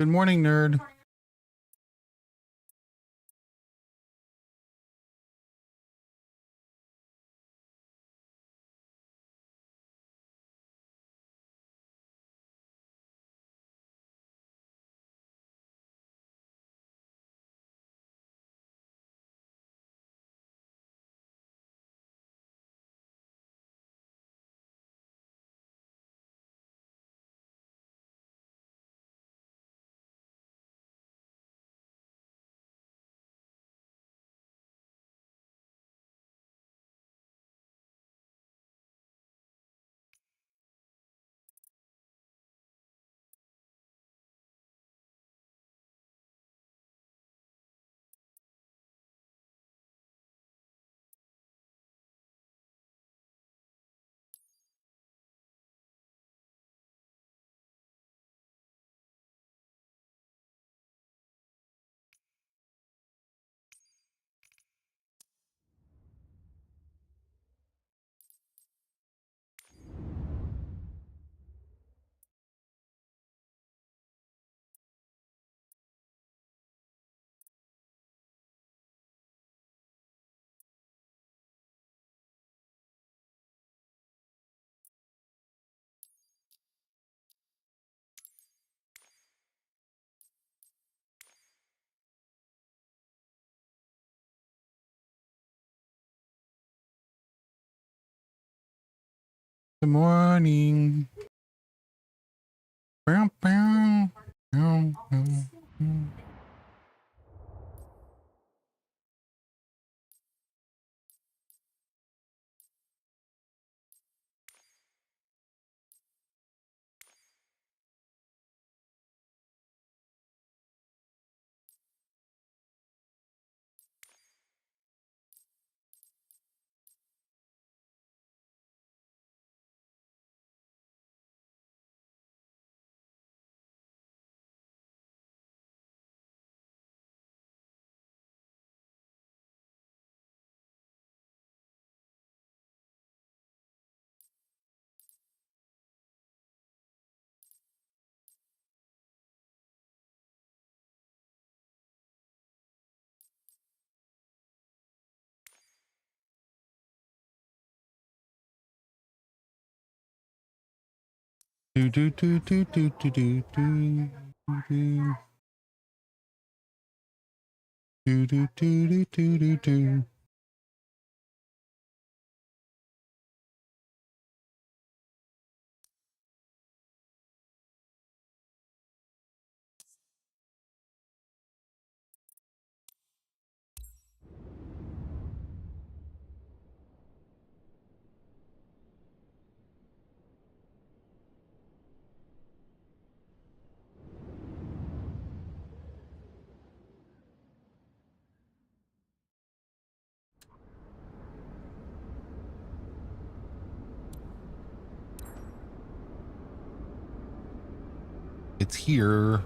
Good morning, nerd. Good morning. Bow, bow, bow, bow, bow. Do do do do do do do do do do do do do do do. It's here.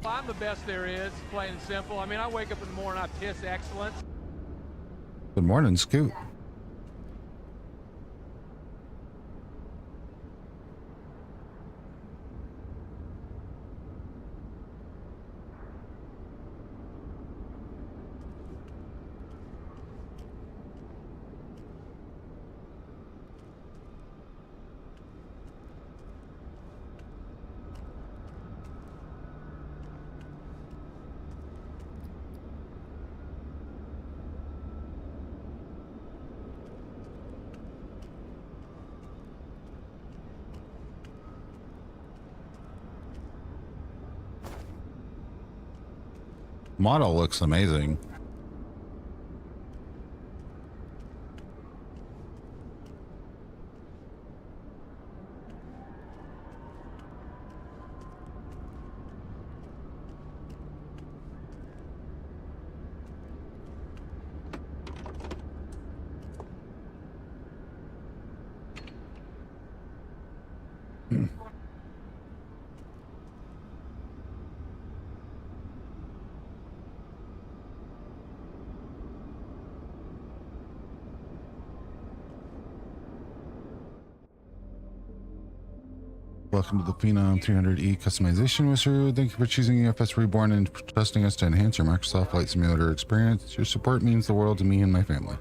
I'm the best there is, plain and simple. I mean, I wake up in the morning, I piss excellence. Good morning, Scoot. Model looks amazing. Welcome to the Phenom 300E customization wizard. Thank you for choosing EFS Reborn and trusting us to enhance your Microsoft Flight Simulator experience. Your support means the world to me and my family.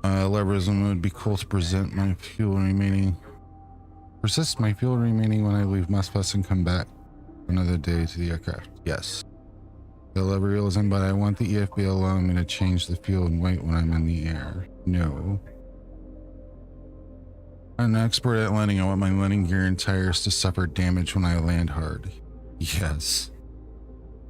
Leverism would be cool to persist my fuel remaining when I leave Mosfus and come back another day to the aircraft. Yes. The lever realism, but I want the EFB allowing me to change the fuel and weight when I'm in the air. No. I'm an expert at landing. I want my landing gear and tires to suffer damage when I land hard. Yes.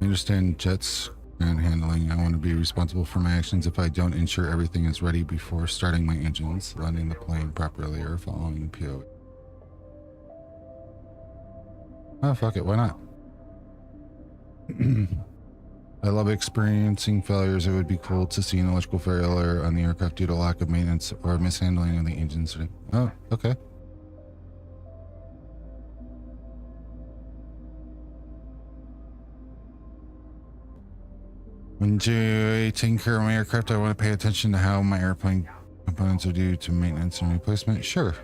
I understand jets and handling. I want to be responsible for my actions if I don't ensure everything is ready before starting my engines, landing the plane properly, or following the PO. Oh, fuck it. Why not? I love experiencing failures. It would be cool to see an electrical failure on the aircraft due to lack of maintenance or mishandling of the engines. Oh, okay. When taking care of my aircraft, I want to pay attention to how my airplane components are due to maintenance and replacement. Sure.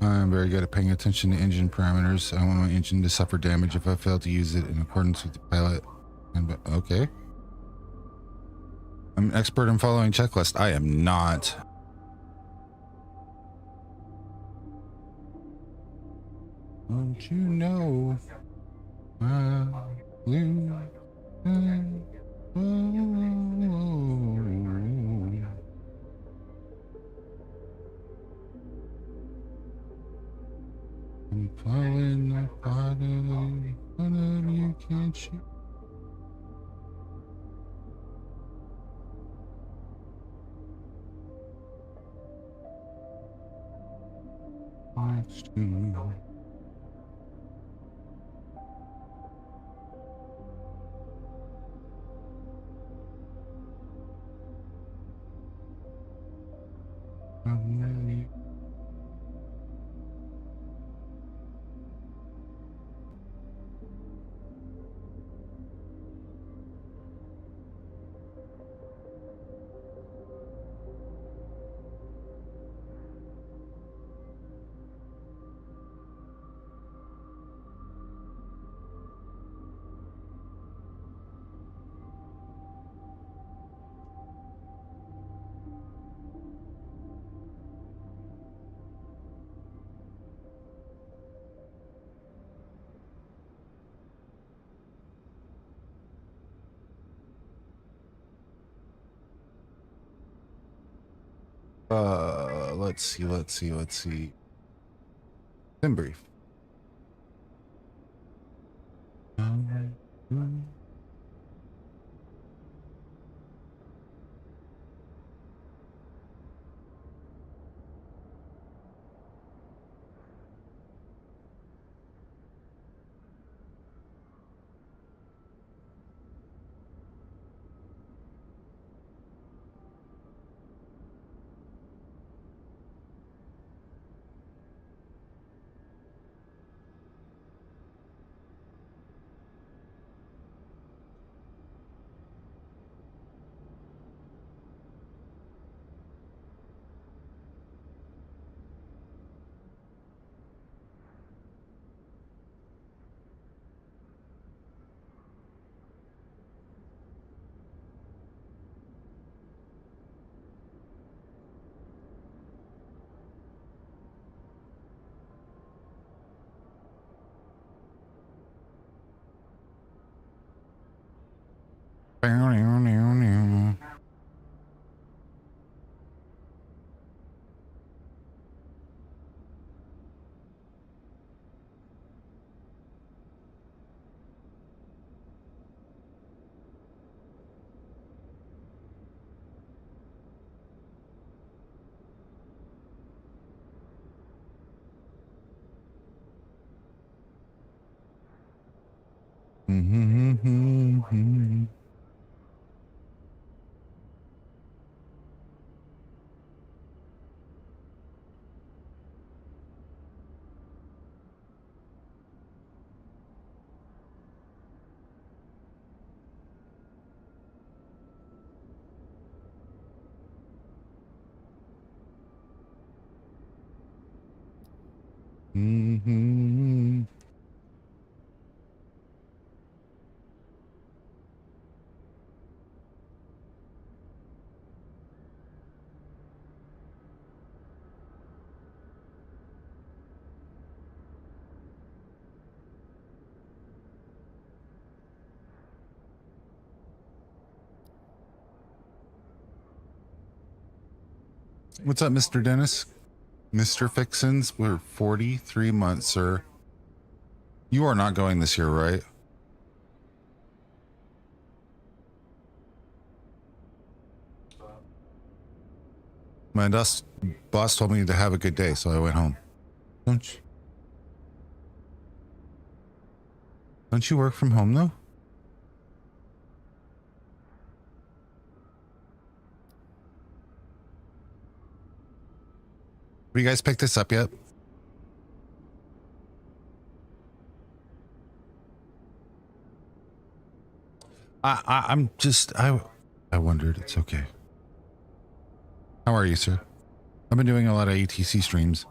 I'm very good at paying attention to engine parameters. I want my engine to suffer damage if I fail to use it in accordance with the pilot. Okay. I'm an expert in following checklist. I am not. Don't you know? Blue. I'm falling apart in front of you, can't you? Next to me. Let's see. Then brief. What's up, Mr. Dennis? Mr. Fixins, we're 43 months, sir. You are not going this year, right? My boss told me to have a good day, so I went home. Don't you work from home, though? Have you guys picked this up yet? I'm just, I wondered. It's okay. How are you, sir? I've been doing a lot of ATC streams.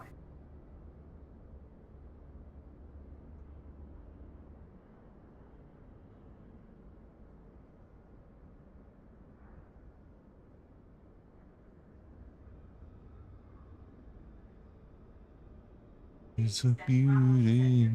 It's a beauty.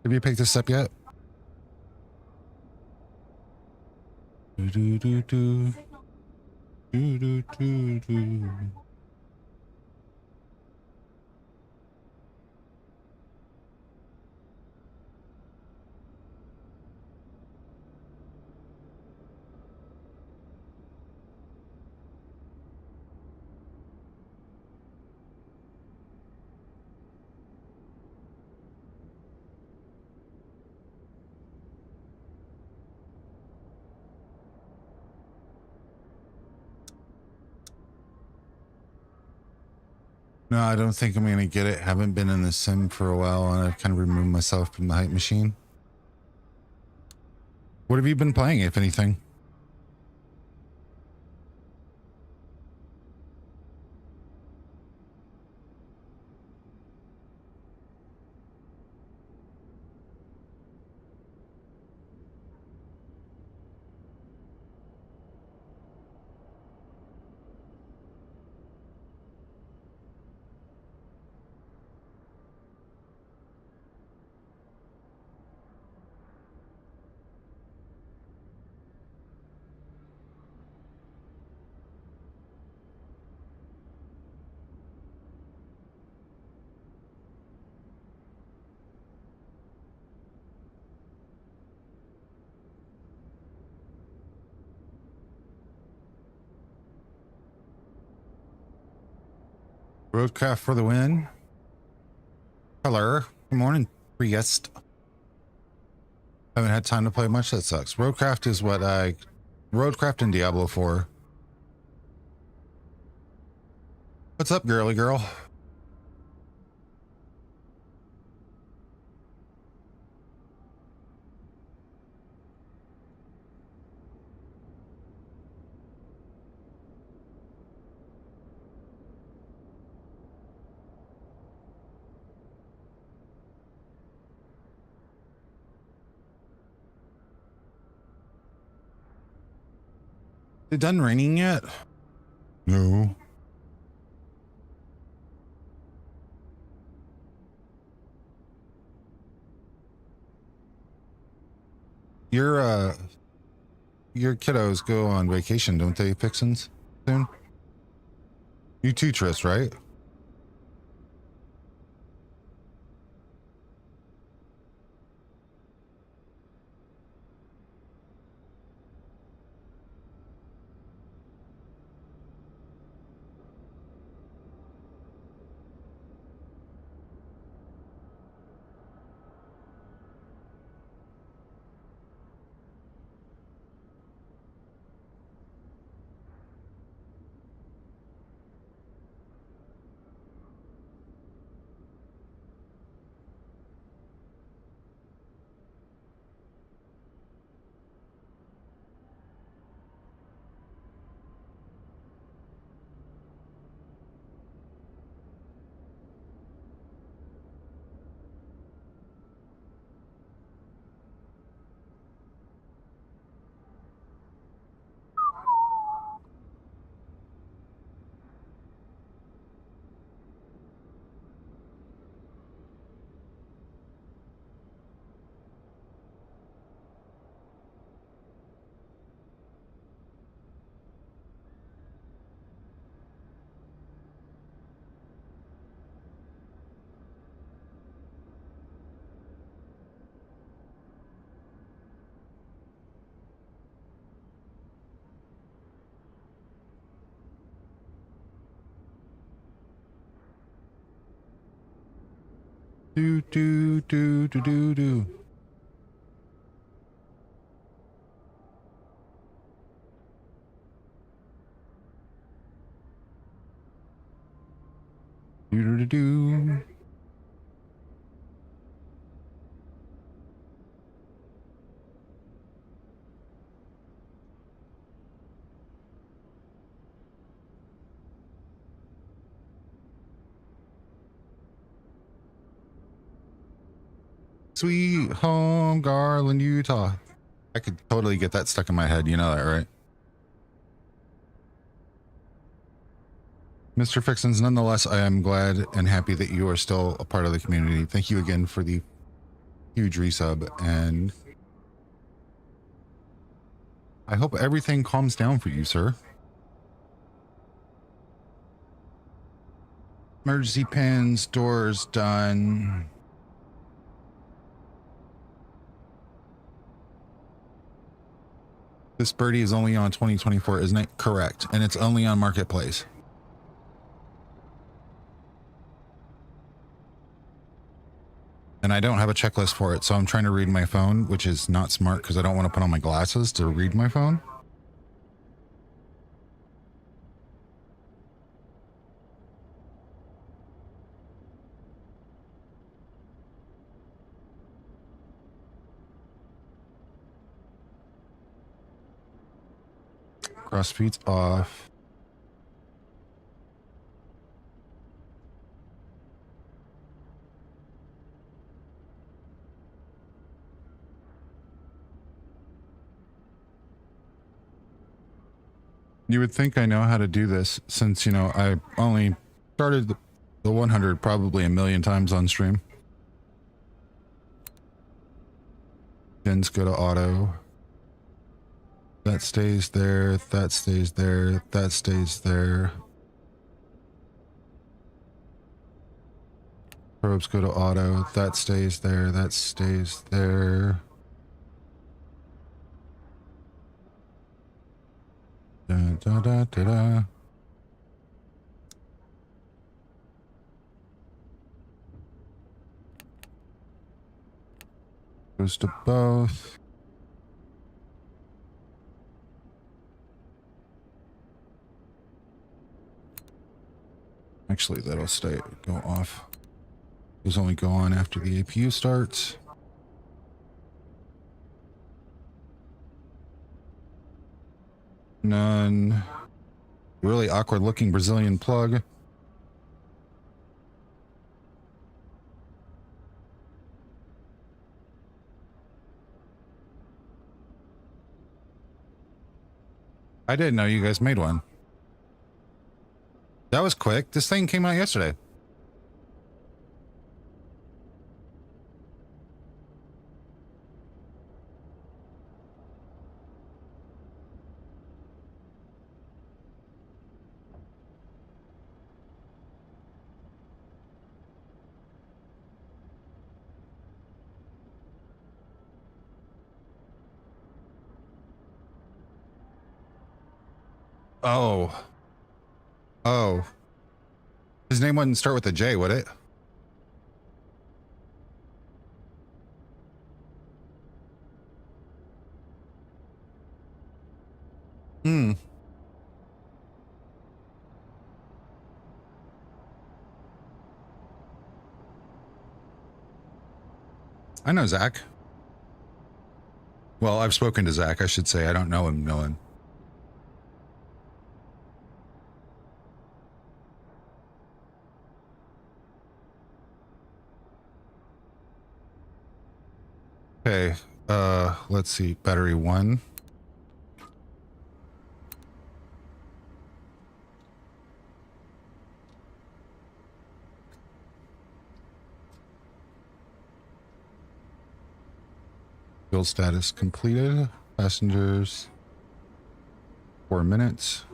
Have you picked this up yet? Do, do, do, do, do, do, do. No, I don't think I'm gonna get it. Haven't been in the sim for a while, and I've kind of removed myself from the hype machine. What have you been playing, if anything? Roadcraft for the win. Hello. Good morning, priest. Haven't had time to play much. That sucks. Roadcraft is what Roadcraft and Diablo 4. What's up, girly girl? It done raining yet? No. Your kiddos go on vacation, don't they, Fixins? Soon? You too, Tris, right? Do do do do do do. Do do do do. Sweet home, Garland, Utah. I could totally get that stuck in my head. You know that, right? Mr. Fixins, nonetheless, I am glad and happy that you are still a part of the community. Thank you again for the huge resub, and I hope everything calms down for you, sir. Emergency pins, doors done. This birdie is only on 2024, isn't it? Correct. And it's only on Marketplace. And I don't have a checklist for it, so I'm trying to read my phone, which is not smart because I don't want to put on my glasses to read my phone. Cross feet's off. You would think I know how to do this since, you know, I only started the 100 probably a million times on stream. Pins go to auto. That stays there. That stays there. That stays there. Probes go to auto. That stays there. That stays there. Da, da, da, da, da. Goes to both. Actually, that'll go off. Those only go on after the APU starts. None. Really awkward looking Brazilian plug. I didn't know you guys made one. That was quick. This thing came out yesterday. Oh. Oh. His name wouldn't start with a J, would it? Hmm. I know Zach. Well, I've spoken to Zach, I should say. I don't know him, no one. Okay, let's see. Battery 1. Build status completed. Passengers. 4 minutes.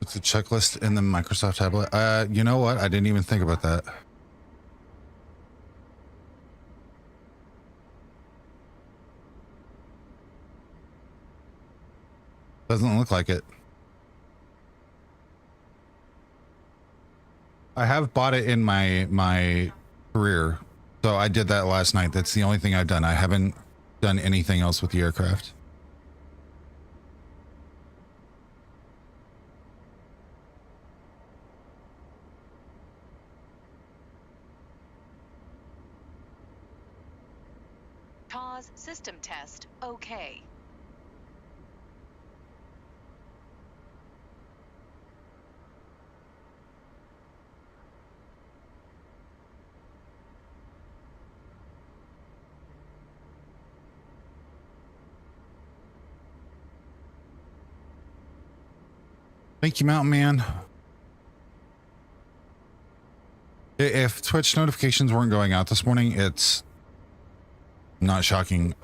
It's a checklist in the Microsoft tablet. You know what? I didn't even think about that. Doesn't look like it. I have bought it in my career. So I did that last night. That's the only thing I've done. I haven't done anything else with the aircraft. TAWS system test, okay. Thank you, Mountain Man. If Twitch notifications weren't going out this morning, it's not shocking.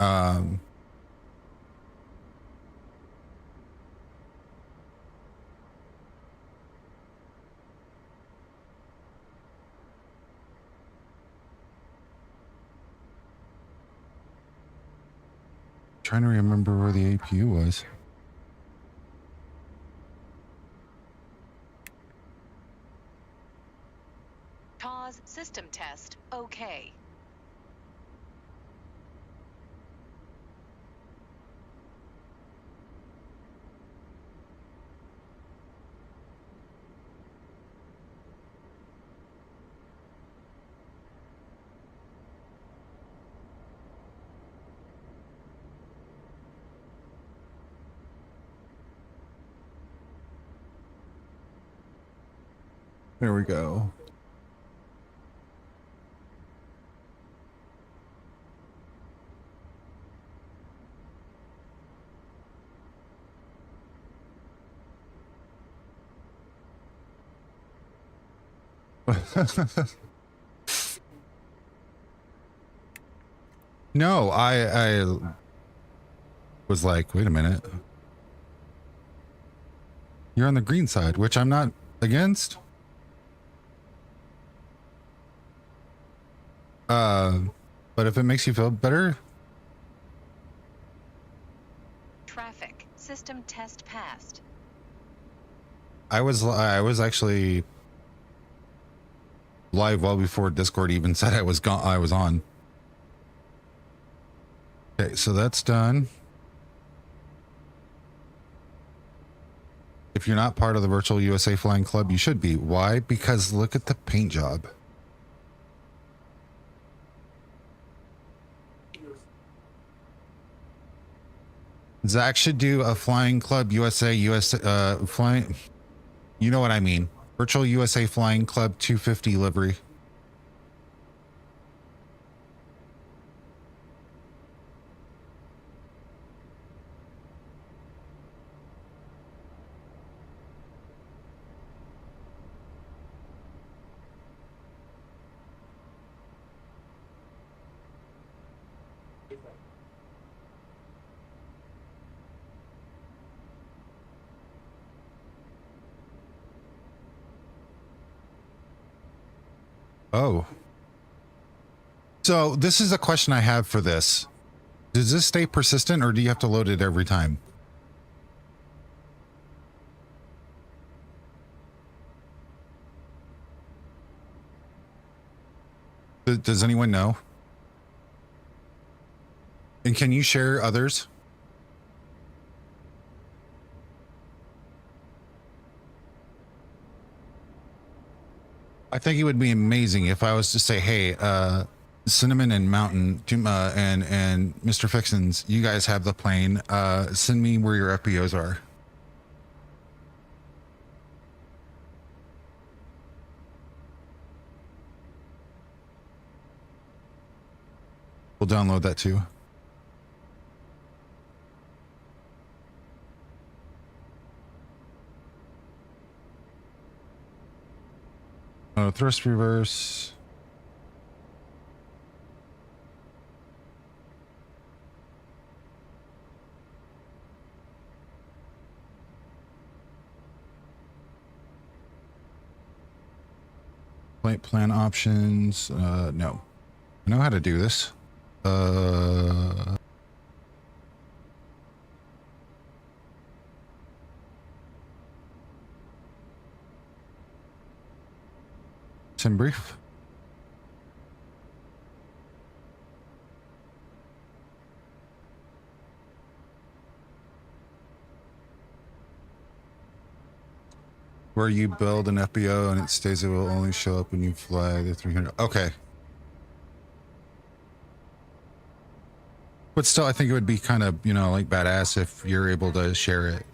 Trying to remember where the APU was. TAWS system test, okay. There we go. No, I was like, wait a minute. You're on the green side, which I'm not against. But if it makes you feel better. Traffic system test passed. I was actually live well before Discord even said I was on. Okay, so that's done. If you're not part of the virtual USA Flying Club, you should be. Why? Because look at the paint job. Zach should do a Flying Club USA flying. You know what I mean. Virtual USA Flying Club 250 livery. Oh. So this is a question I have for this. Does this stay persistent or do you have to load it every time? Does anyone know? And can you share others? I think it would be amazing if I was to say, hey, Cinnamon and Mountain and Mr. Fixins, you guys have the plane. Send me where your FBOs are. We'll download that too. Thrust reverse. Flight plan options. No. I know how to do this. Sim brief. Where you build an FBO and it states it will only show up when you fly the 300. Okay. But still, I think it would be kind of, you know, like badass if you're able to share it.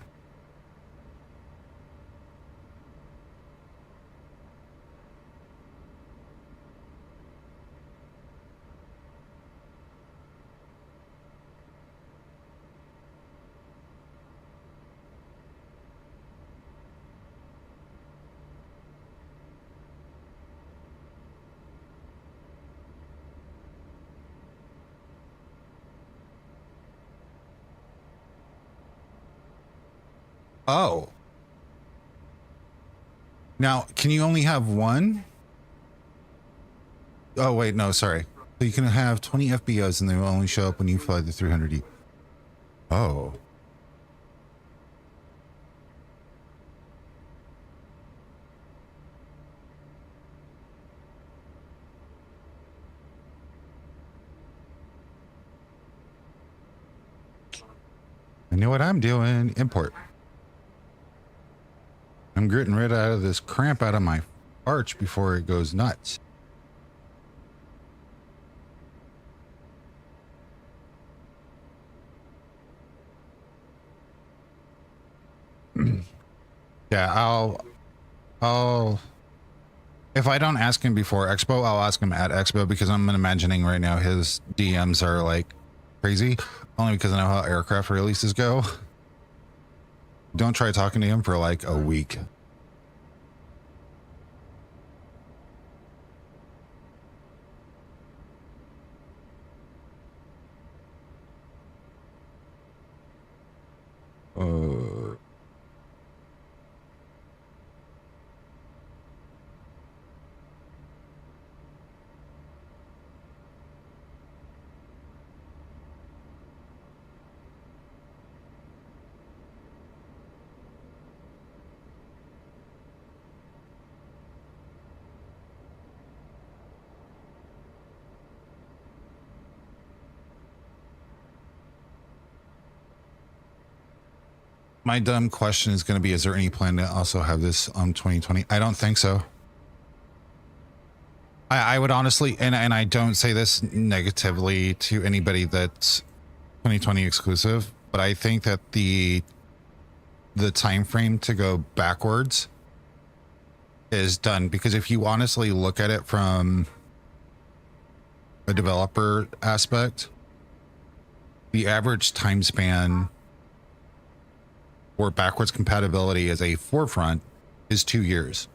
Oh. Now, can you only have one? Oh, wait, no, sorry. So you can have 20 FBOs and they will only show up when you fly the 300E. Oh. I know what I'm doing. Import. I'm getting rid of this cramp out of my arch before it goes nuts. Yeah, I'll if I don't ask him before Expo, I'll ask him at Expo, because I'm imagining right now his DMs are like crazy, only because I know how aircraft releases go. Don't try talking to him for like a week. My dumb question is going to be, is there any plan to also have this 2020? I don't think so. I would honestly, and I don't say this negatively to anybody that's 2020 exclusive, but I think that the time frame to go backwards is done, because if you honestly look at it from a developer aspect, the average time span for backwards compatibility as a forefront is 2 years,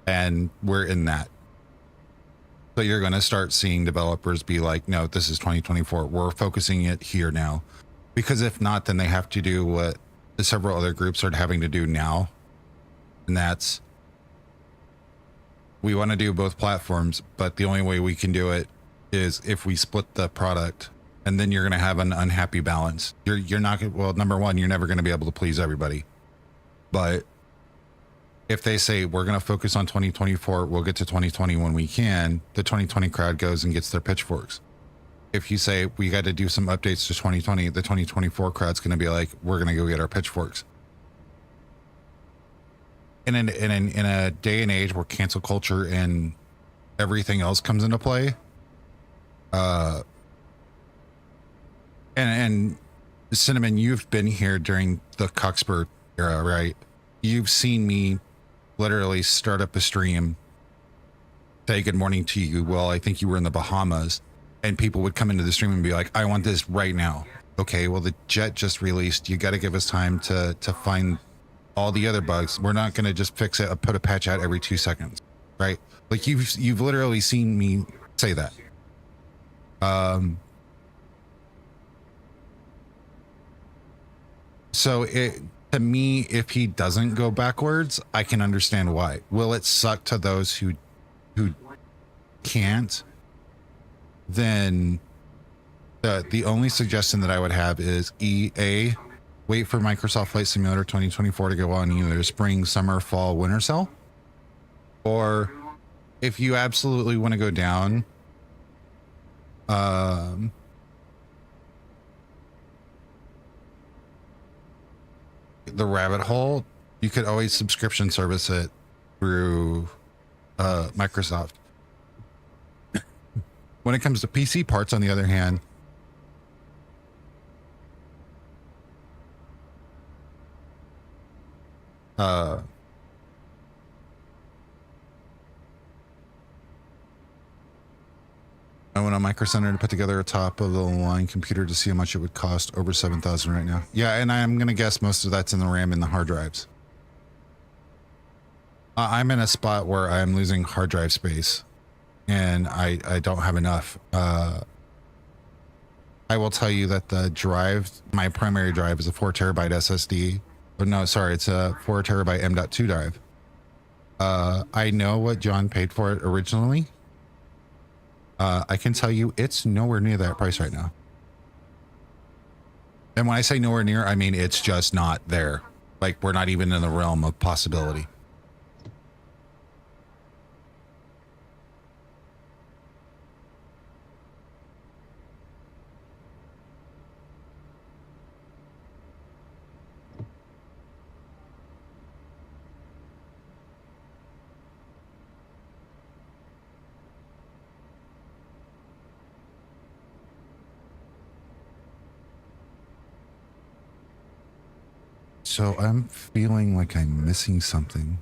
and we're in that. So you're going to start seeing developers be like, no, this is 2024, we're focusing it here now, because if not, then they have to do what the several other groups are having to do now, and that's, we want to do both platforms, but the only way we can do it is if we split the product. And then you're going to have an unhappy balance. You're not going to, well, number one, you're never going to be able to please everybody. But if they say, we're going to focus on 2024, we'll get to 2020 when we can, the 2020 crowd goes and gets their pitchforks. If you say, we got to do some updates to 2020, the 2024 crowd's going to be like, we're going to go get our pitchforks. In a day and age where cancel culture and everything else comes into play, and Cinnamon, you've been here during the Cockspur era, right? You've seen me literally start up a stream, say good morning to you. Well, I think you were in the Bahamas, and people would come into the stream and be like, I want this right now. Okay, well, the jet just released. You got to give us time to find all the other bugs. We're not going to just fix it, put a patch out every 2 seconds, right? Like you've literally seen me say that. So to me, if he doesn't go backwards, I can understand why. Will it suck to those who who can't, then the only suggestion that I would have is EA, wait for Microsoft Flight Simulator 2024 to go on either spring, summer, fall, winter sale. Or if you absolutely want to go down, the rabbit hole, you could always subscription service it through Microsoft. When it comes to PC parts, on the other hand, I went on Micro Center to put together a top of the line computer to see how much it would cost. Over 7,000 right now. Yeah, and I'm gonna guess most of that's in the RAM and the hard drives. I'm in a spot where I'm losing hard drive space, and I don't have enough. I will tell you that the drive, my primary drive, is a 4 terabyte SSD. But no, sorry, it's a 4 terabyte M.2 drive. I know what John paid for it originally. I can tell you it's nowhere near that price right now. And when I say nowhere near, I mean it's just not there. Like, we're not even in the realm of possibility. So I'm feeling like I'm missing something.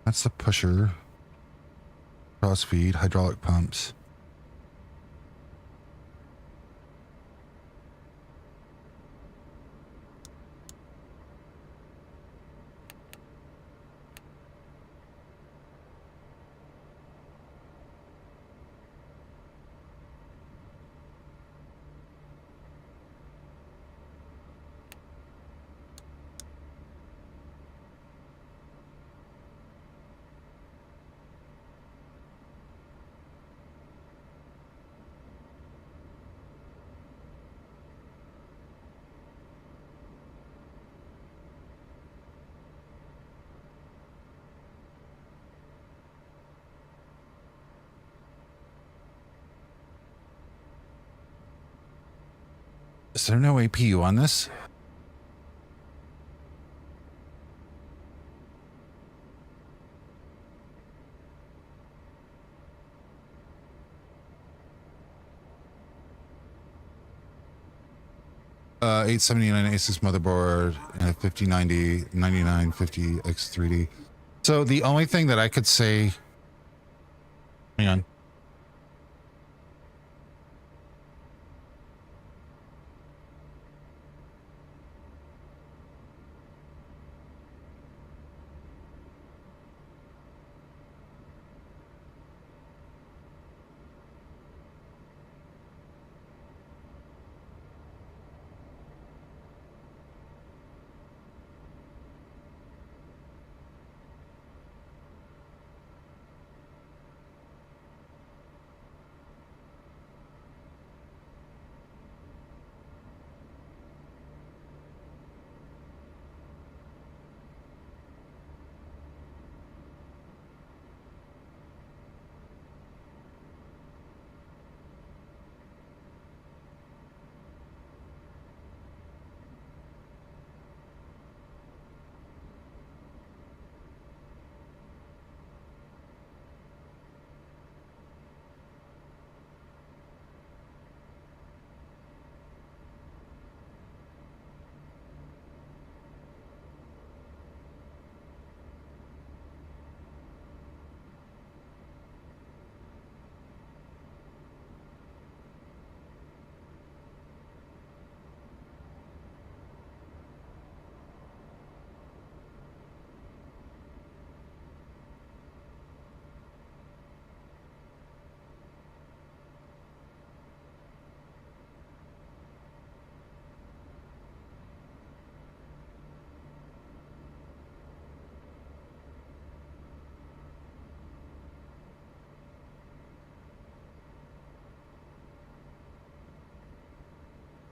That's the pusher. Cross feed, hydraulic pumps. Is there no APU on this? Uh, 879 Asus motherboard and a 5090 9950 X3D. So the only thing that I could say, hang on.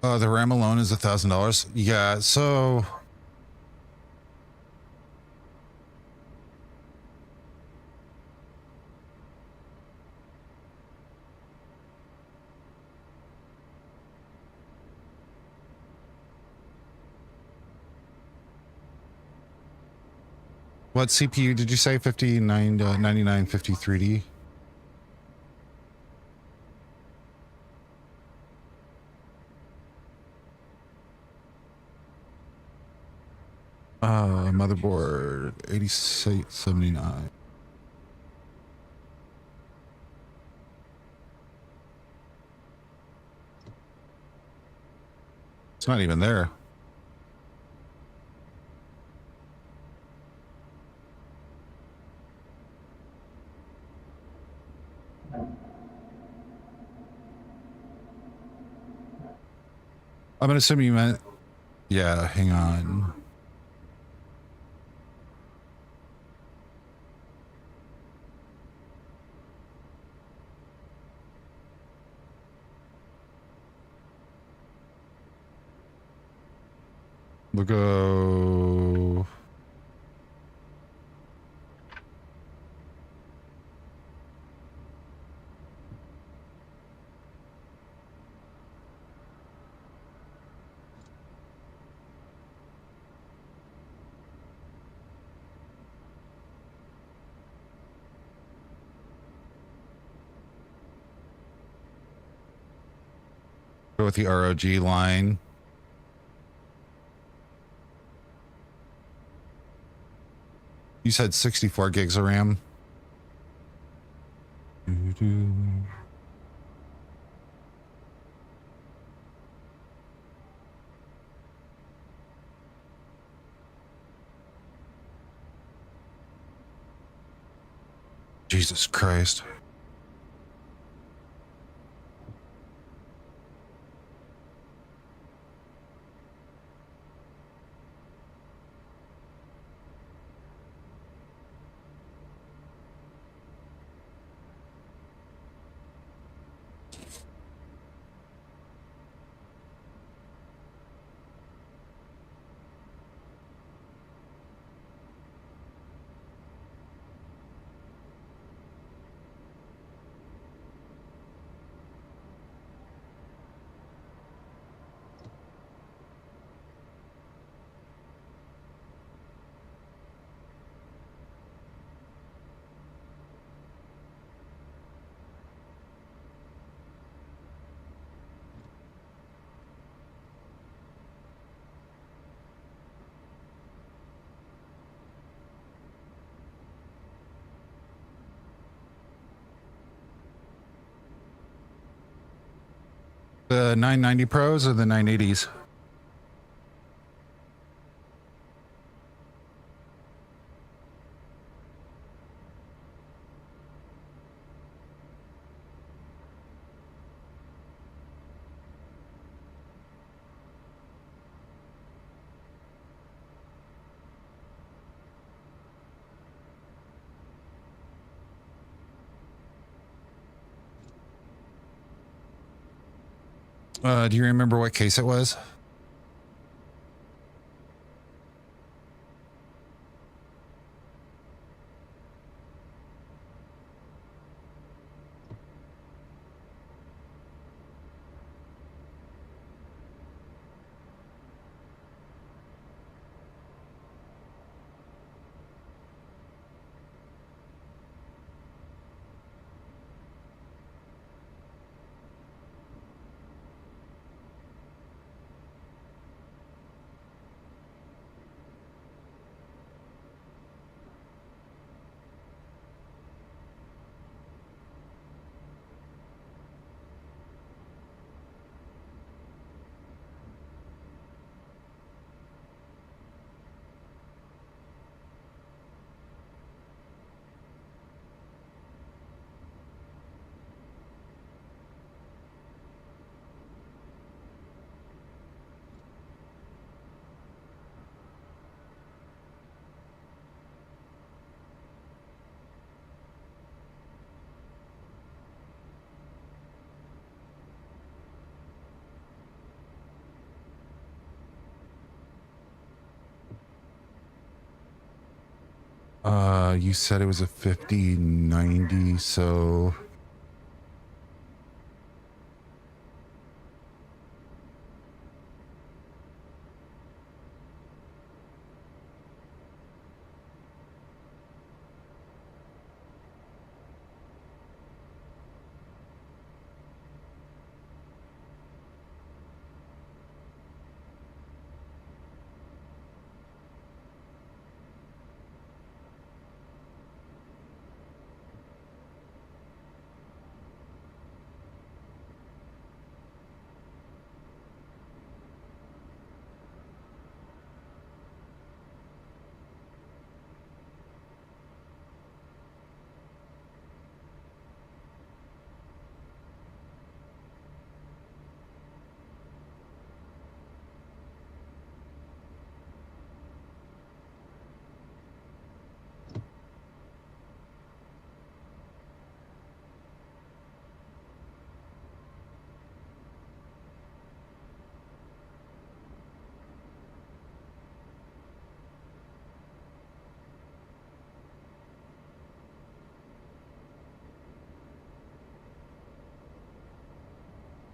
The RAM alone is $1,000. Yeah, so what CPU did you say? 9953D? Motherboard 8679. It's not even there. I'm gonna assume you meant, yeah, hang on. We'll go. Go with the ROG line. You said 64 gigs of RAM. Jesus Christ. The 990 Pros or the 980s? Do you remember what case it was? You said it was a 5090, so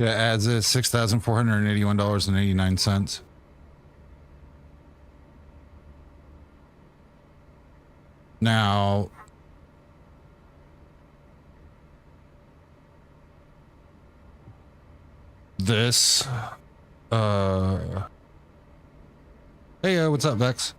yeah, adds a $6,481.89. Now, this, hey, what's up, Vex?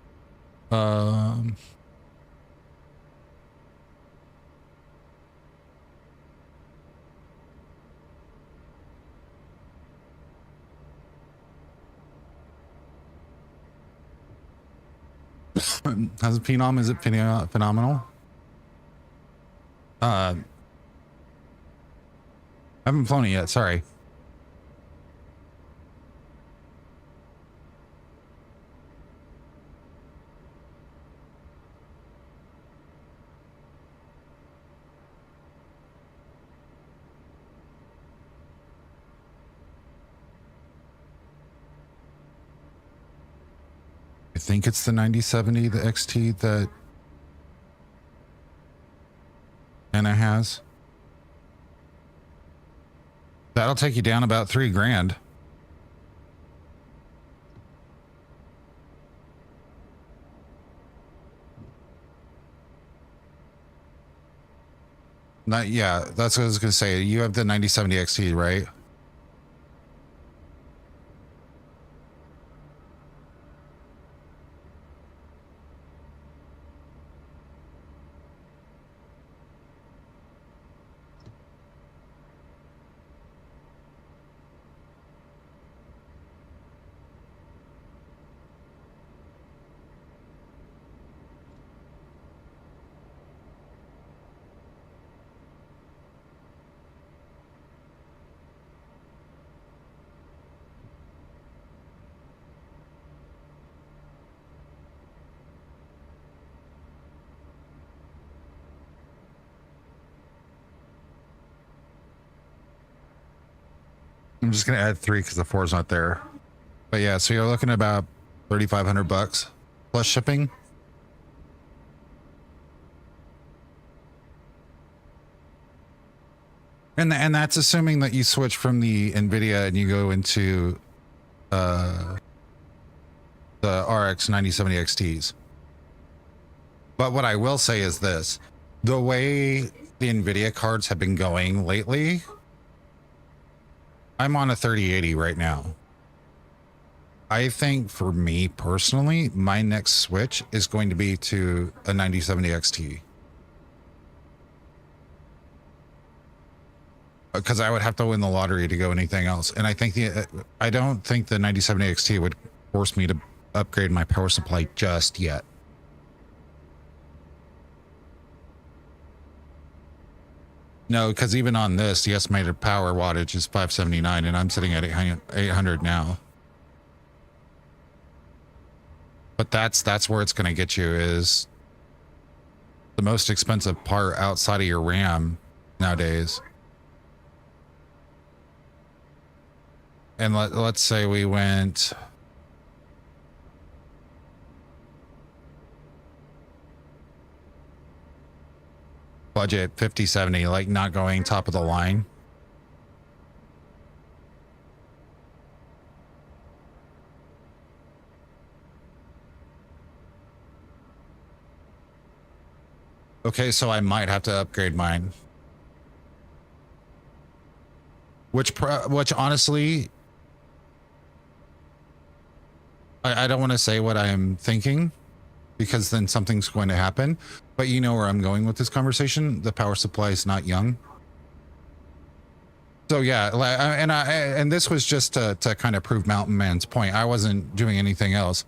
How's it Phenom? Is it phenomenal? I haven't flown it yet, sorry. I think it's the 9070, the XT that Anna has. That'll take you down about $3,000. Yeah, that's what I was gonna say. You have the 9070 XT, right? I'm just gonna add 3 because the 4 is not there. But yeah, so you're looking at about $3,500 plus shipping. And that's assuming that you switch from the NVIDIA and you go into the RX 9070 XTs. But what I will say is this: the way the NVIDIA cards have been going lately, I'm on a 3080 right now. I think for me personally, my next switch is going to be to a 9070 XT. Because I would have to win the lottery to go anything else. And I think I don't think the 9070 XT would force me to upgrade my power supply just yet. No, because even on this, the estimated power wattage is 579, and I'm sitting at 800 now. But that's where it's going to get you, is the most expensive part outside of your RAM nowadays. And let's say we went... budget 5070, like not going top of the line. Okay, so I might have to upgrade mine. Which honestly, I don't want to say what I'm thinking because then something's going to happen. But you know where I'm going with this conversation. The power supply is not young. So yeah, and this was just to kind of prove Mountain Man's point. I wasn't doing anything else.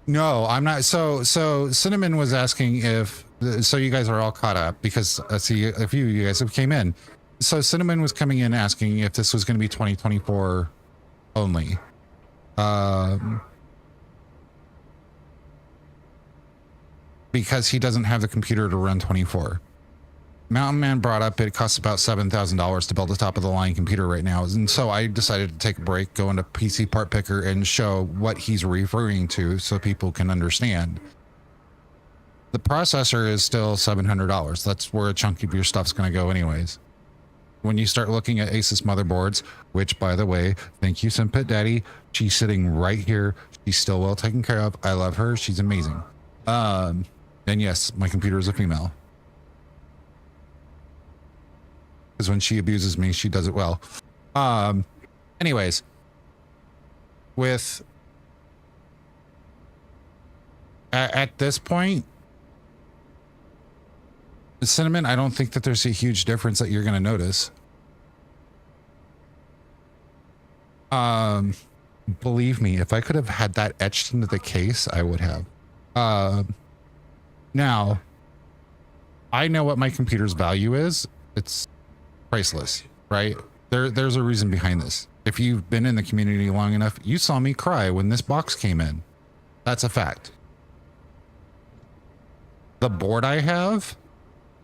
No, I'm not. So Cinnamon was asking if, so you guys are all caught up because I see a few of you guys have came in. So Cinnamon was coming in asking if this was going to be 2024 only. Because he doesn't have the computer to run 24. Mountain Man brought up it costs about $7,000 to build a top of the line computer right now. And so I decided to take a break, go into PC Part Picker and show what he's referring to so people can understand. The processor is still $700. That's where a chunk of your stuff's going to go anyways. When you start looking at Asus motherboards, which by the way, thank you, Simpit Daddy. She's sitting right here. She's still well taken care of. I love her. She's amazing. And yes, my computer is a female. Because when she abuses me, she does it well. Anyways, with at this point, Cinnamon, I don't think that there's a huge difference that you're going to notice. Believe me, if I could have had that etched into the case, I would have. Now, I know what my computer's value is. It's priceless, right? There's a reason behind this. If you've been in the community long enough, you saw me cry when this box came in. That's a fact. The board I have,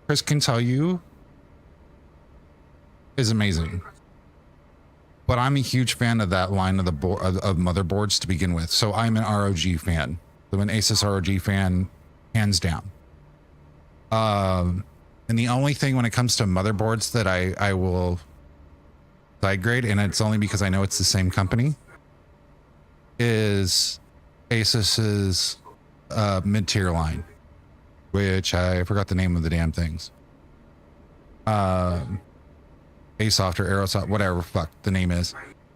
Chris can tell you, is amazing. But I'm a huge fan of that line of the board of motherboards to begin with. So I'm an ROG fan. I'm an Asus ROG fan, hands down. And the only thing when it comes to motherboards that I will side grade, and it's only because I know it's the same company, is Asus's mid-tier line, which I forgot the name of the damn things. Asoft or Aerosoft, whatever fuck the name is.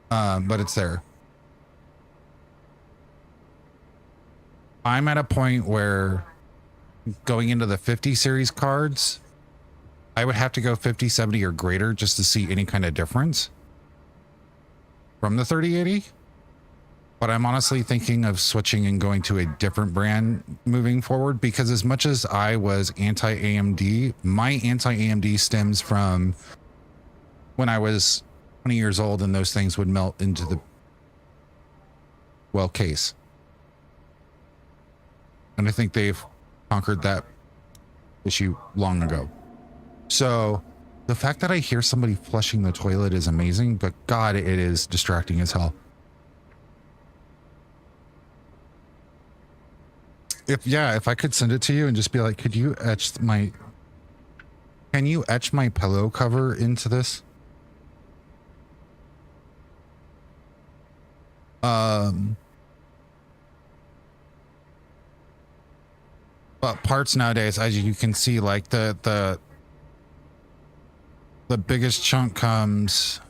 But it's there. I'm at a point where going into the 50 series cards, I would have to go 5070 or greater just to see any kind of difference from the 3080. But I'm honestly thinking of switching and going to a different brand moving forward, because as much as I was anti-AMD, my anti-AMD stems from when I was 20 years old and those things would melt into the, well, case. And I think they've conquered that issue long ago. So the fact that I hear somebody flushing the toilet is amazing, but God, it is distracting as hell. If I could send it to you and just be like, can you etch my pillow cover into this? But parts nowadays, as you can see, like the biggest chunk comes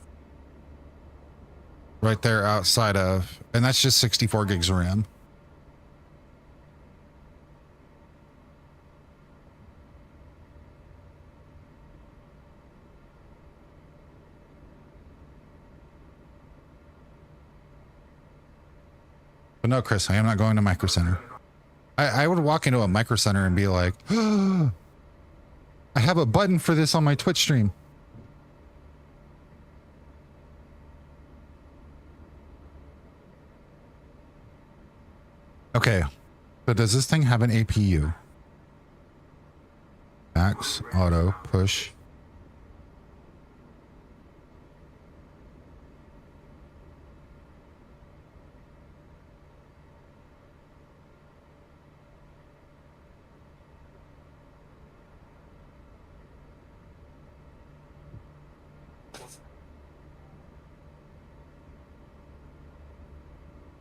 right there outside of, and that's just 64 gigs of RAM. But no, Chris, I am not going to Micro Center. I would walk into a Micro Center and be like, oh, I have a button for this on my Twitch stream. Okay, so does this thing have an APU? Max, auto, push.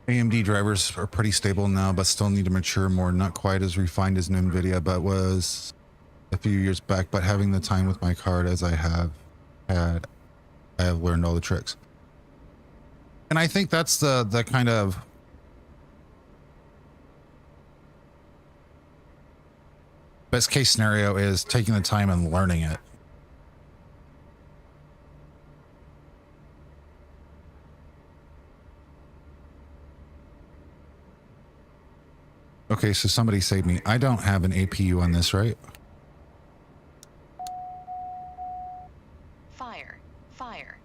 AMD drivers are pretty stable now, but still need to mature more. Not quite as refined as NVIDIA, but was a few years back. But having the time with my card as I have had, I have learned all the tricks. And I think that's the kind of best case scenario is taking the time and learning it. Okay, so somebody saved me. I don't have an APU on this, right? Fire. Fire.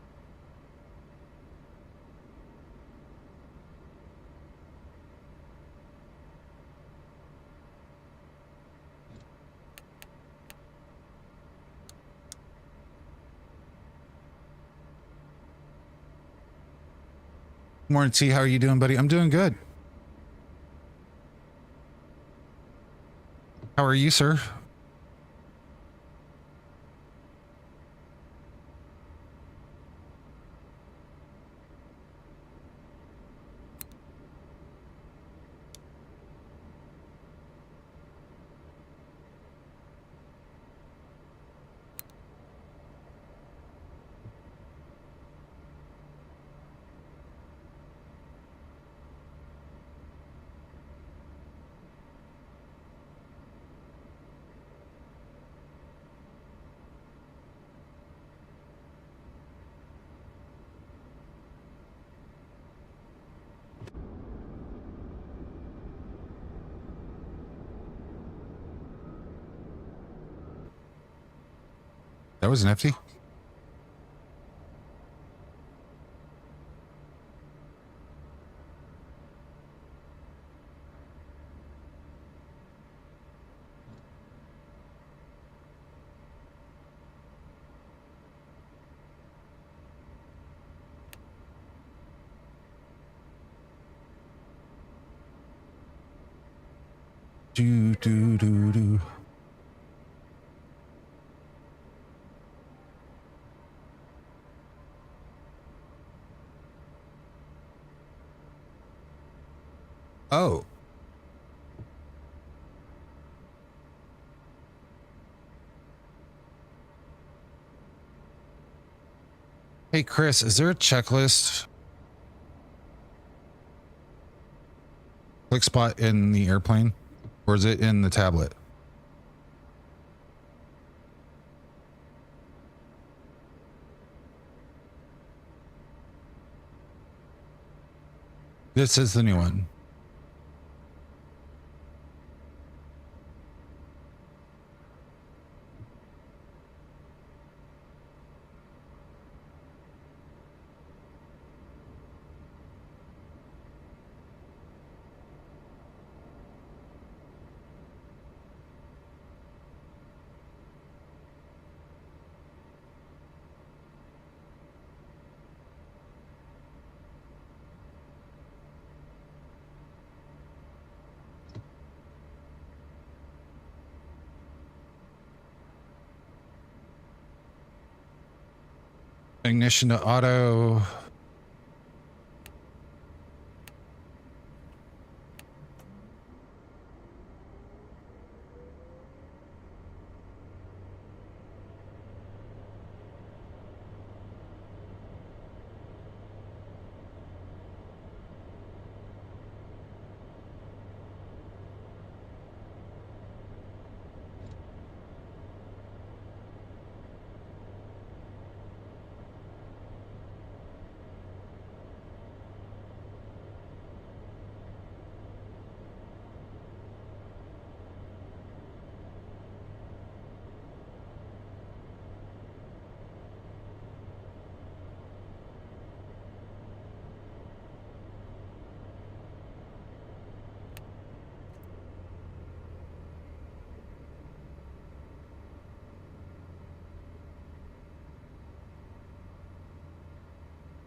Morning, T. How are you doing, buddy? I'm doing good. How are you, sir? That was nifty. Do, do, do, do. Oh. Hey, Chris, is there a checklist? Click spot in the airplane? Or is it in the tablet? This is the new one. Ignition to auto.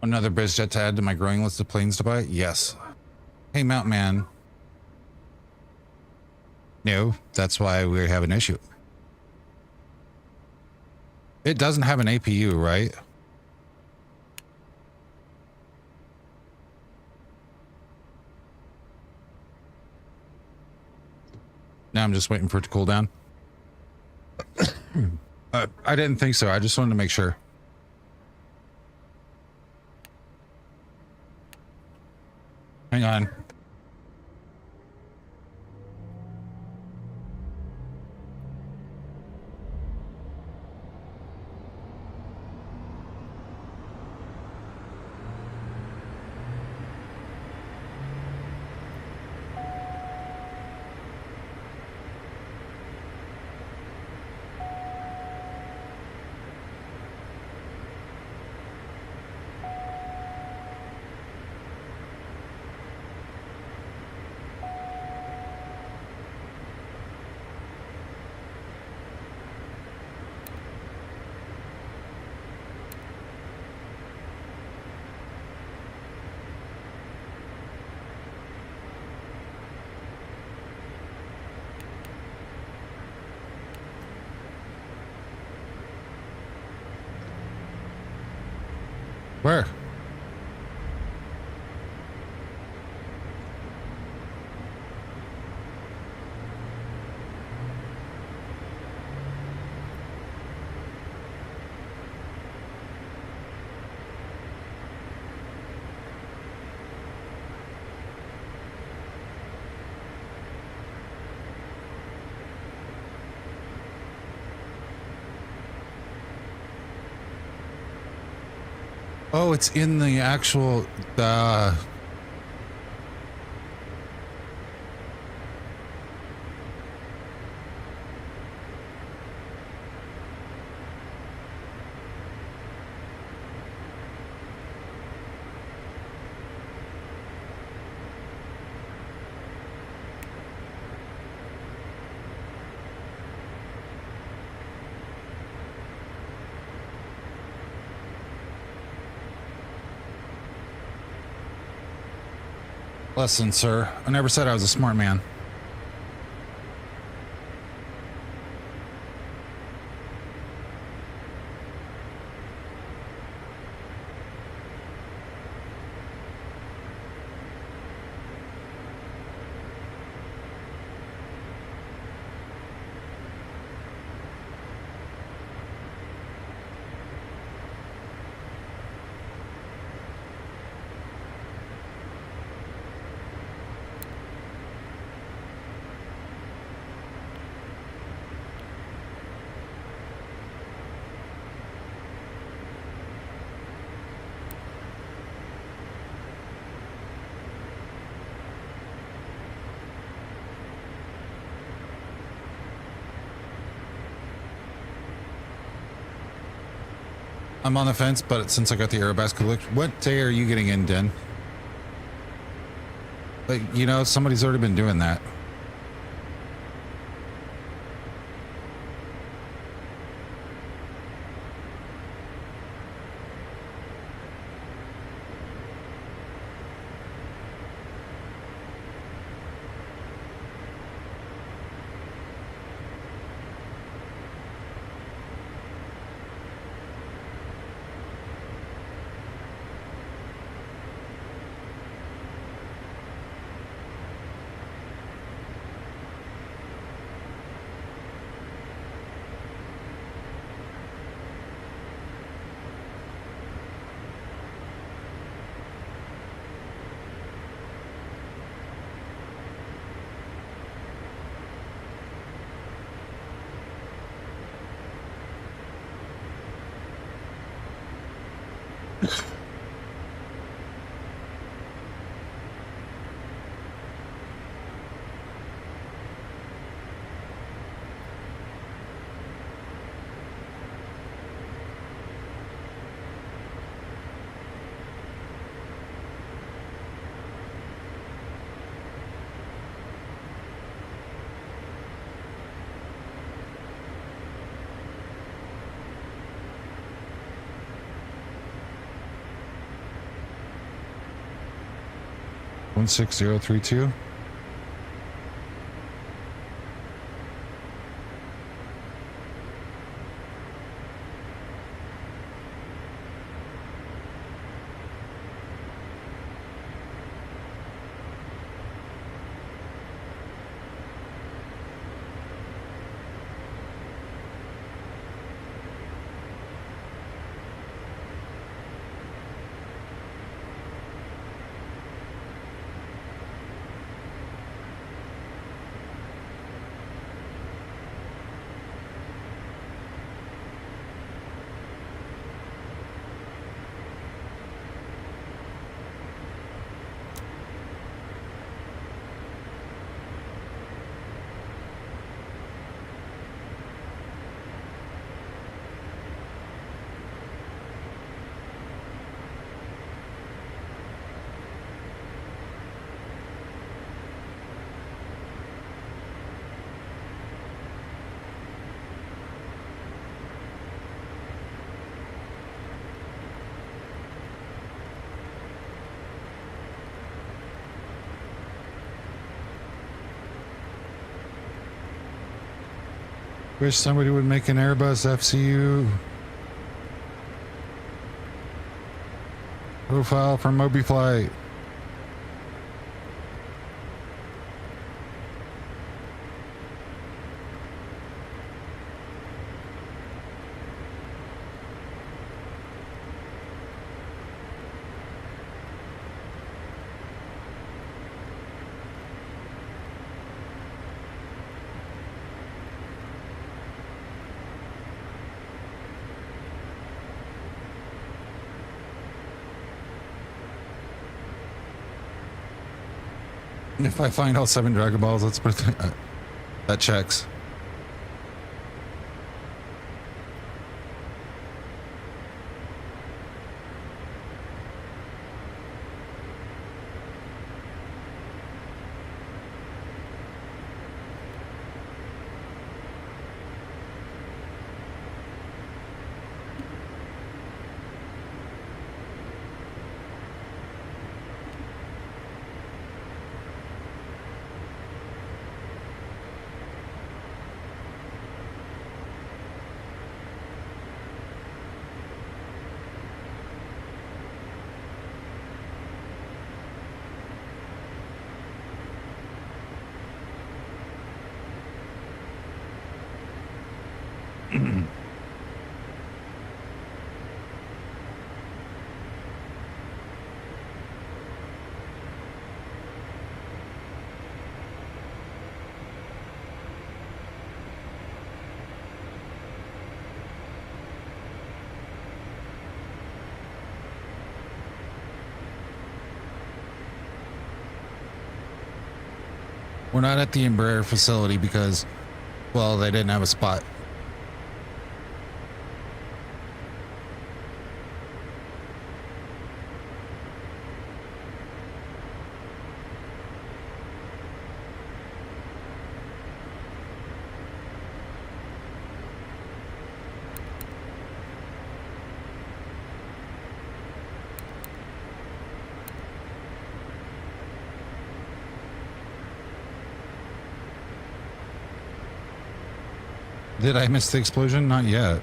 Another biz jet to add to my growing list of planes to buy? Yes. Hey, Mount Man. No, that's why we have an issue. It doesn't have an APU, right? Now I'm just waiting for it to cool down. I didn't think so. I just wanted to make sure. Hang on. Where? Oh, it's in the actual Listen, sir. I never said I was a smart man. I'm on the fence, but since I got the aerobasket look, what day are you getting in, Den? Like, you know, somebody's already been doing that. One 6032. Wish somebody would make an Airbus FCU profile for Moby Flight. If I find all 7 Dragon Balls, let's put that checks. We're not at the Embraer facility because, well, they didn't have a spot. Did I miss the explosion? Not yet.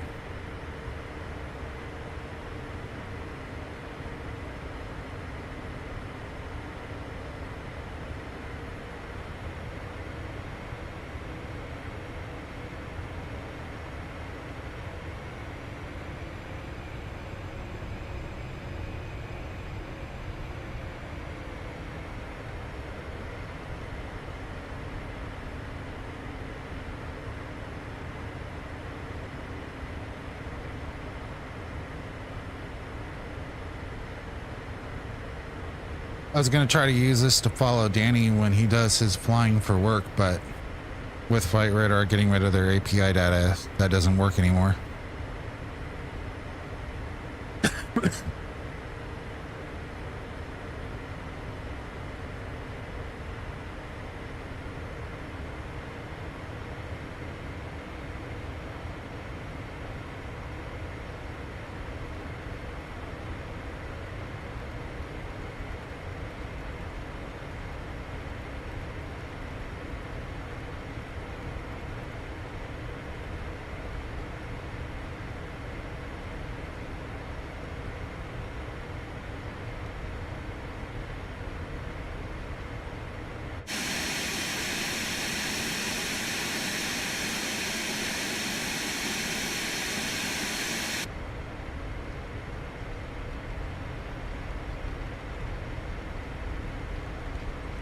I was going to try to use this to follow Danny when he does his flying for work, but with Flight Radar getting rid of their API data, that doesn't work anymore.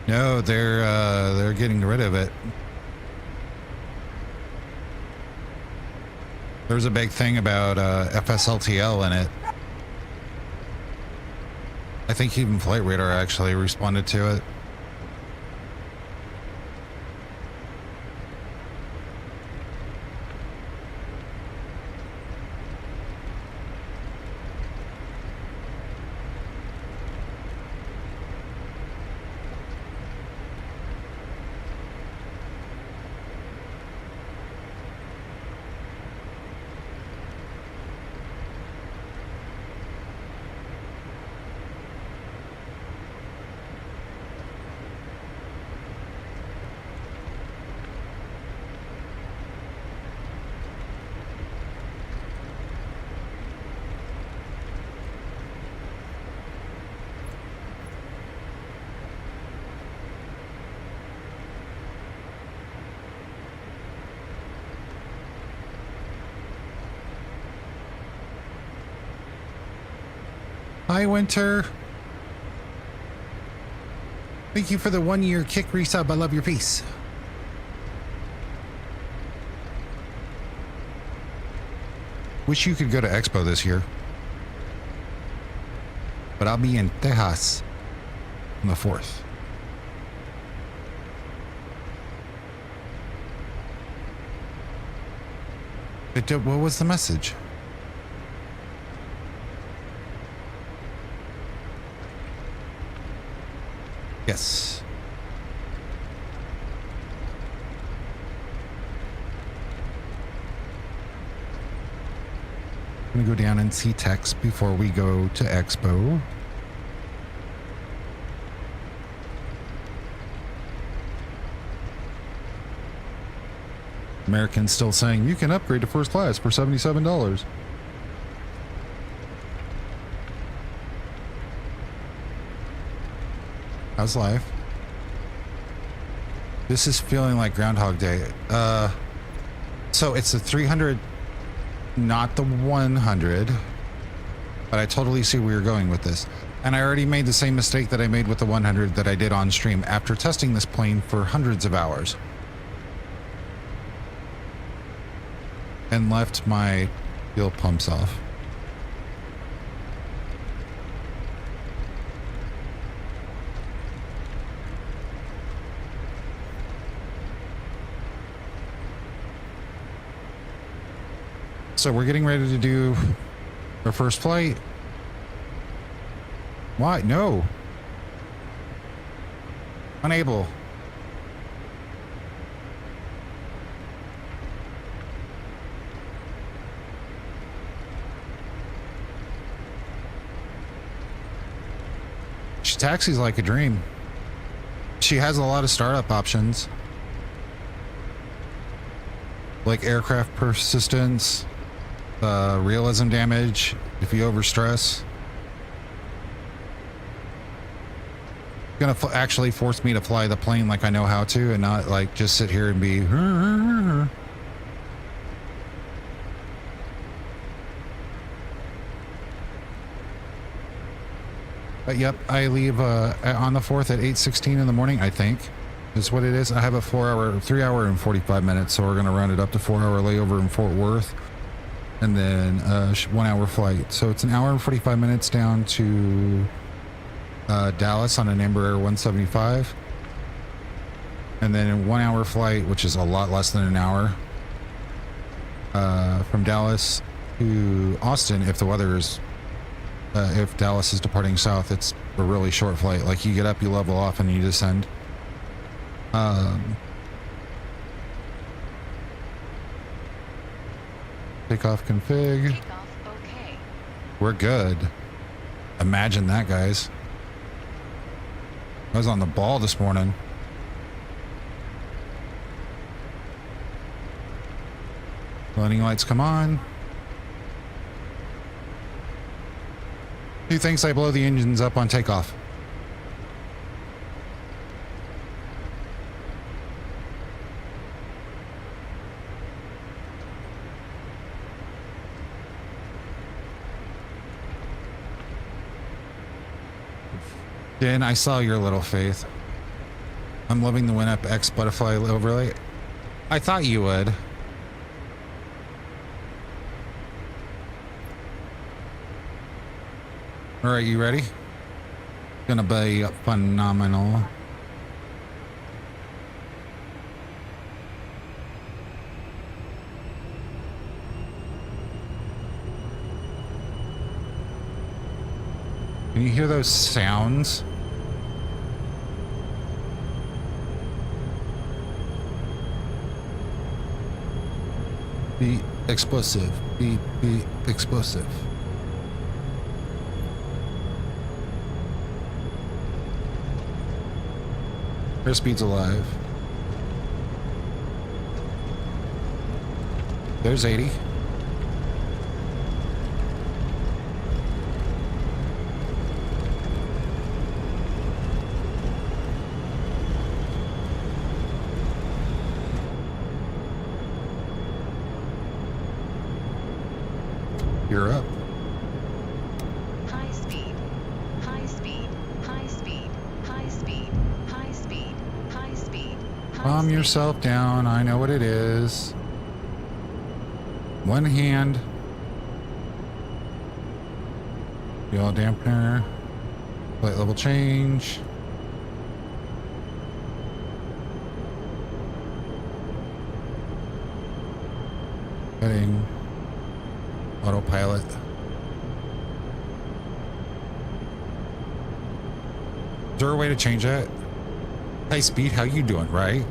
No, they're getting rid of it. There's a big thing about FSLTL in it. I think even Flight Radar actually responded to it. Hi, Winter. Thank you for the 1-year kick resub. I love your piece. Wish you could go to Expo this year. But I'll be in Tejas on the 4th. What was the message? Yes. I'm gonna go down and see text before we go to Expo. Americans still saying you can upgrade to first class for $77. How's life? This is feeling like Groundhog Day. So it's the 300, not the 100, but I totally see where you're going with this. And I already made the same mistake that I made with the 100 that I did on stream after testing this plane for hundreds of hours. And left my fuel pumps off. So we're getting ready to do our first flight. Why? No. Unable. She taxis like a dream. She has a lot of startup options. Like aircraft persistence, realism damage, if you overstress. Gonna actually force me to fly the plane like I know how to and not like just sit here and be But yep, I leave on the 4th at 8:16 in the morning, I think is what it is. I have a 3 hour and 45 minutes, so we're gonna round it up to 4 hour layover in Fort Worth, and then 1 hour flight. So it's an hour and 45 minutes down to Dallas on an Embraer 175, and then a 1 hour flight, which is a lot less than an hour, from Dallas to Austin. If the weather is if Dallas is departing south, it's a really short flight. Like you get up, you level off, and you descend. Takeoff config. Takeoff okay. We're good. Imagine that, guys. I was on the ball this morning. Landing lights come on. Who thinks I blow the engines up on takeoff? Jen, I saw your little faith. I'm loving the WinUp X butterfly overlay. I thought you would. All right, you ready? Gonna be phenomenal. Can you hear those sounds? Be explosive. Be explosive. Airspeed's alive. There's 80. High speed Calm yourself down. I know what it is. One hand. Fuel dampener. Flight level change. Heading. Autopilot. Is there a way to change that? High speed, how you doing, right?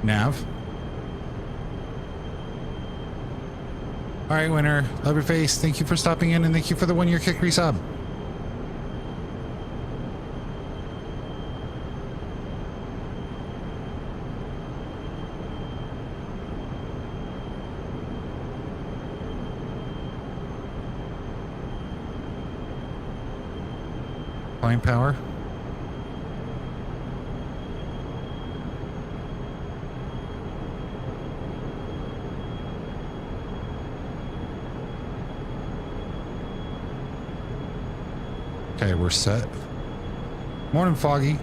Nav. All right, winner. Love your face. Thank you for stopping in and thank you for the 1 year kick resub. Flying power. Okay, we're set. Morning, Foggy.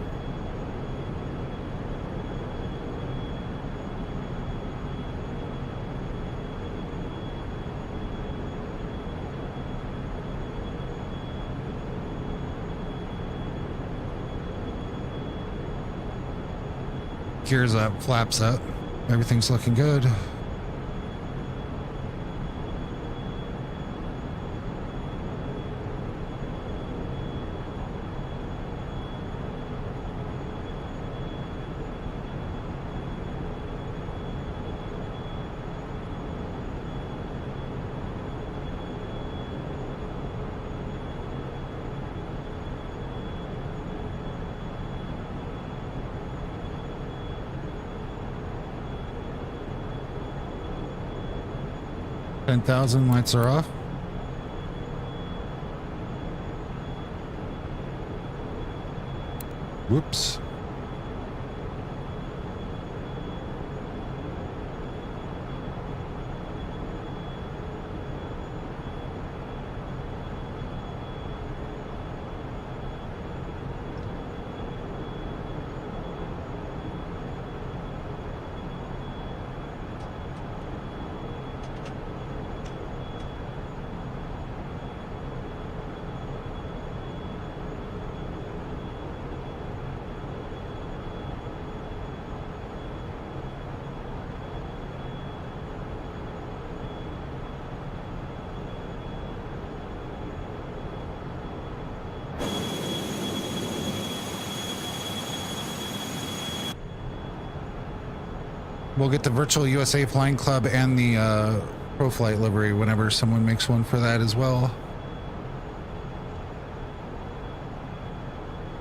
Gears up, flaps up. Everything's looking good. $10,000 lights are off. Whoops. We'll get the virtual USA Flying Club and the Pro Flight livery whenever someone makes one for that as well.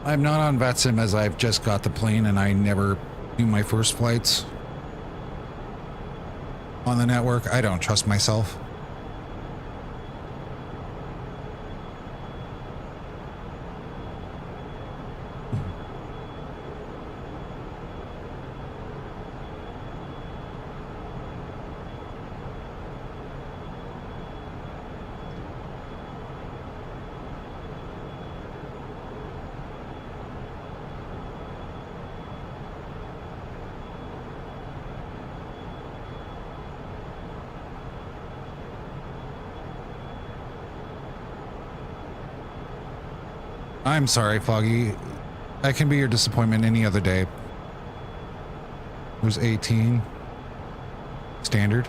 I'm not on Vatsim as I've just got the plane and I never do my first flights on the network. I don't trust myself. I'm sorry, Foggy. I can be your disappointment any other day. There's 18. Standard.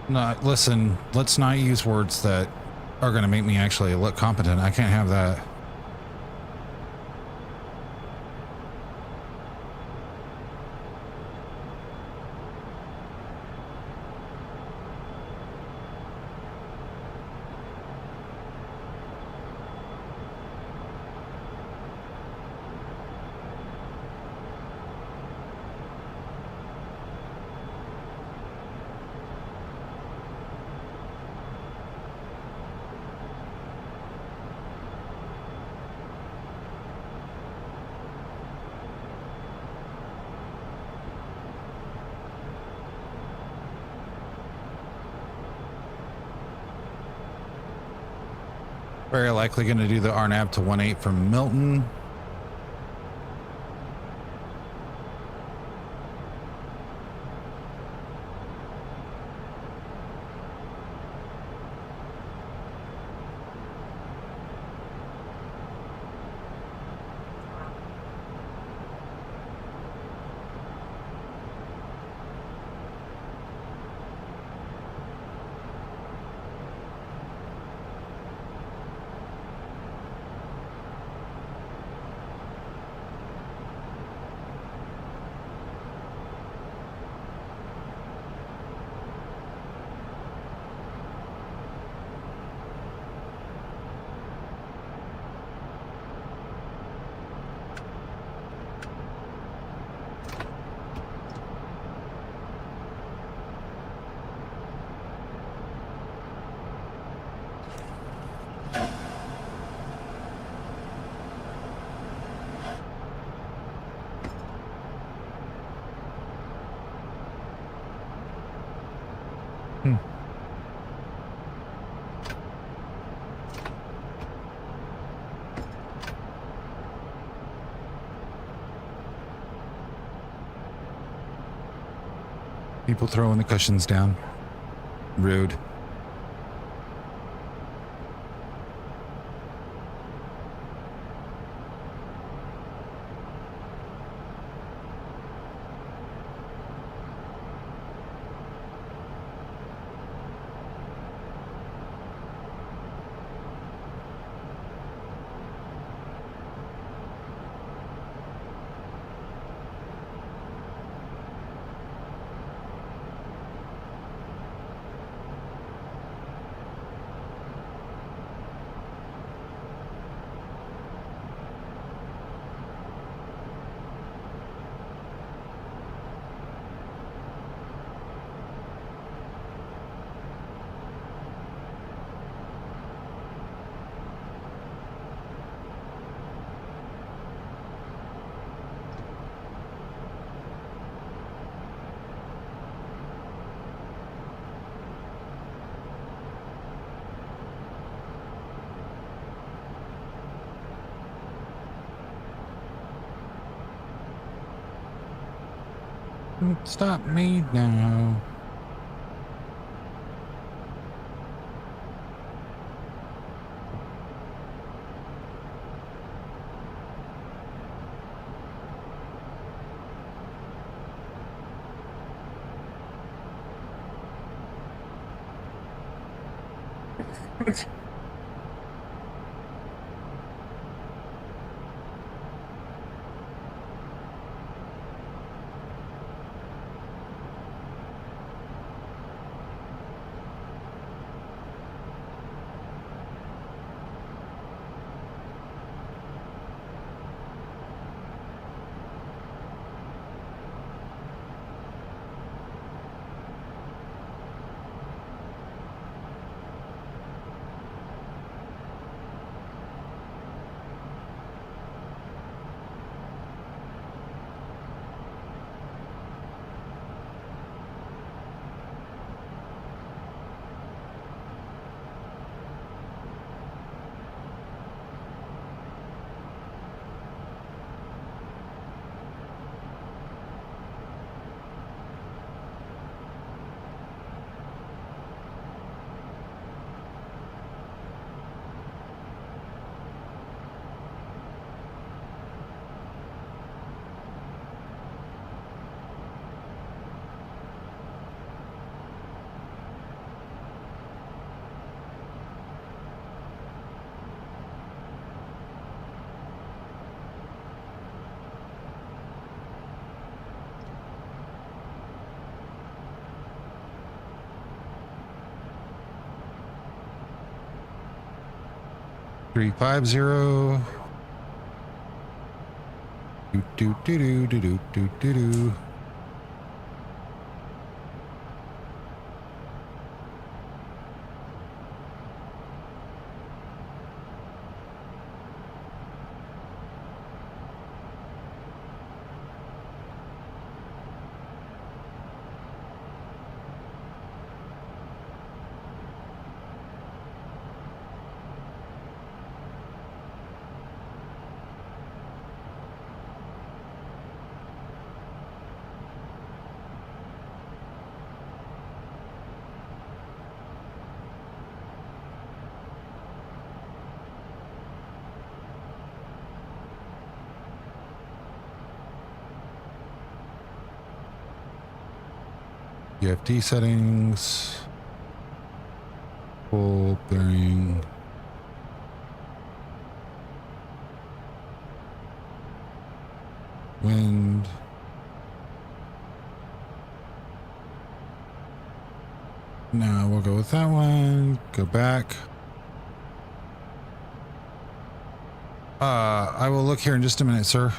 No, listen, let's not use words that are going to make me actually look competent. I can't have that. Very likely going to do the RNAV to 1.8 from Milton. People throwing the cushions down. Rude. Stop me now. 350. Do do do do do do do do do. UFD settings, full bearing, wind, no, we'll go with that one, go back. I will look here in just a minute, sir.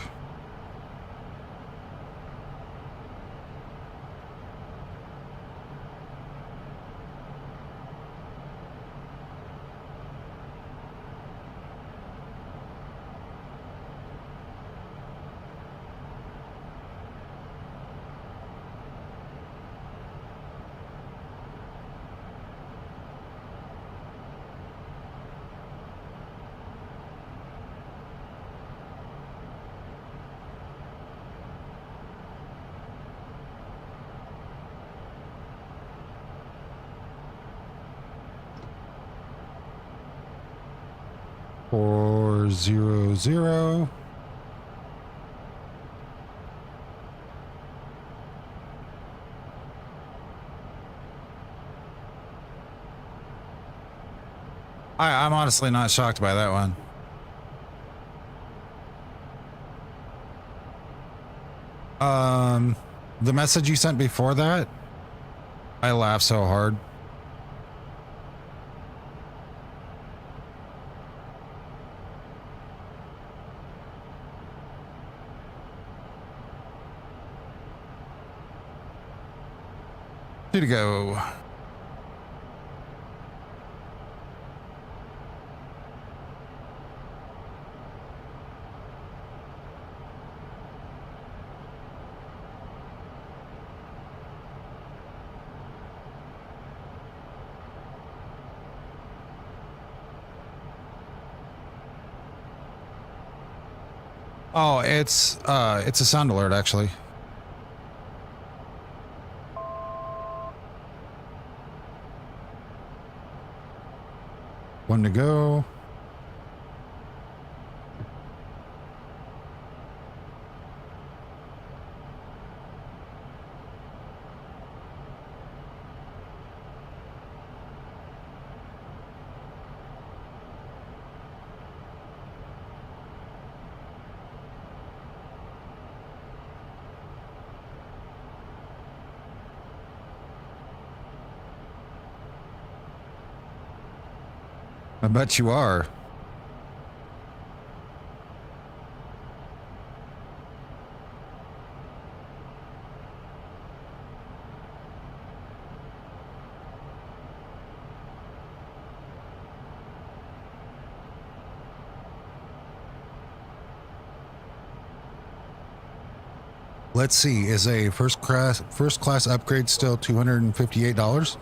Four zero zero. I'm honestly not shocked by that one. The message you sent before that, I laughed so hard. Two to go. Oh, it's a sound alert actually. One to go. I bet you are. Let's see, is a first class upgrade still $258?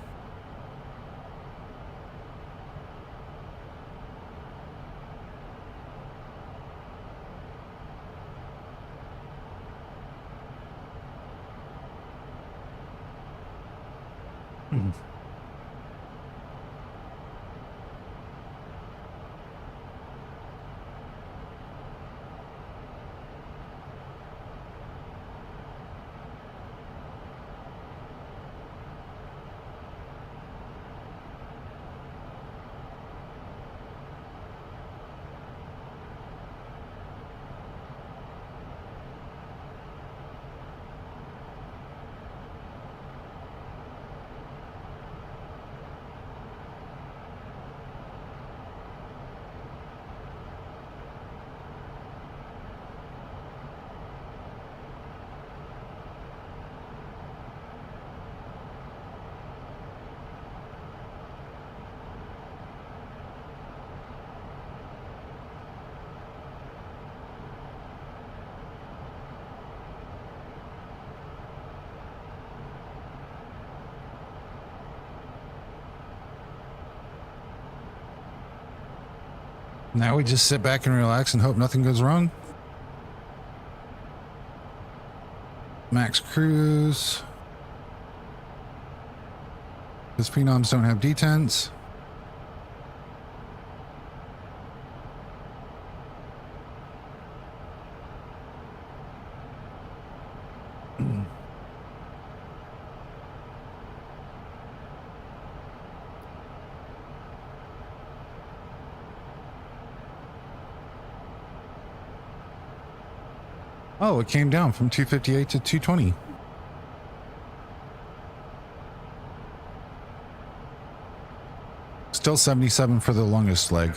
Now we just sit back and relax and hope nothing goes wrong. Max cruise. Because phenoms don't have detents. Oh, it came down from 258 to 220. Still 77 for the longest leg.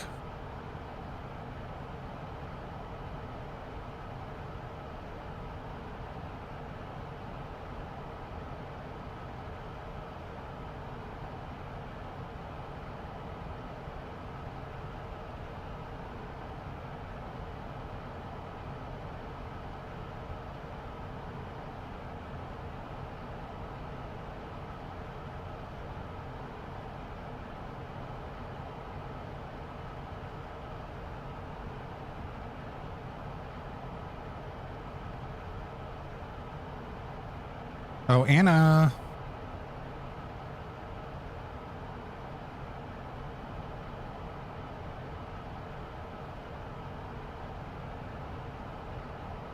Oh, Anna.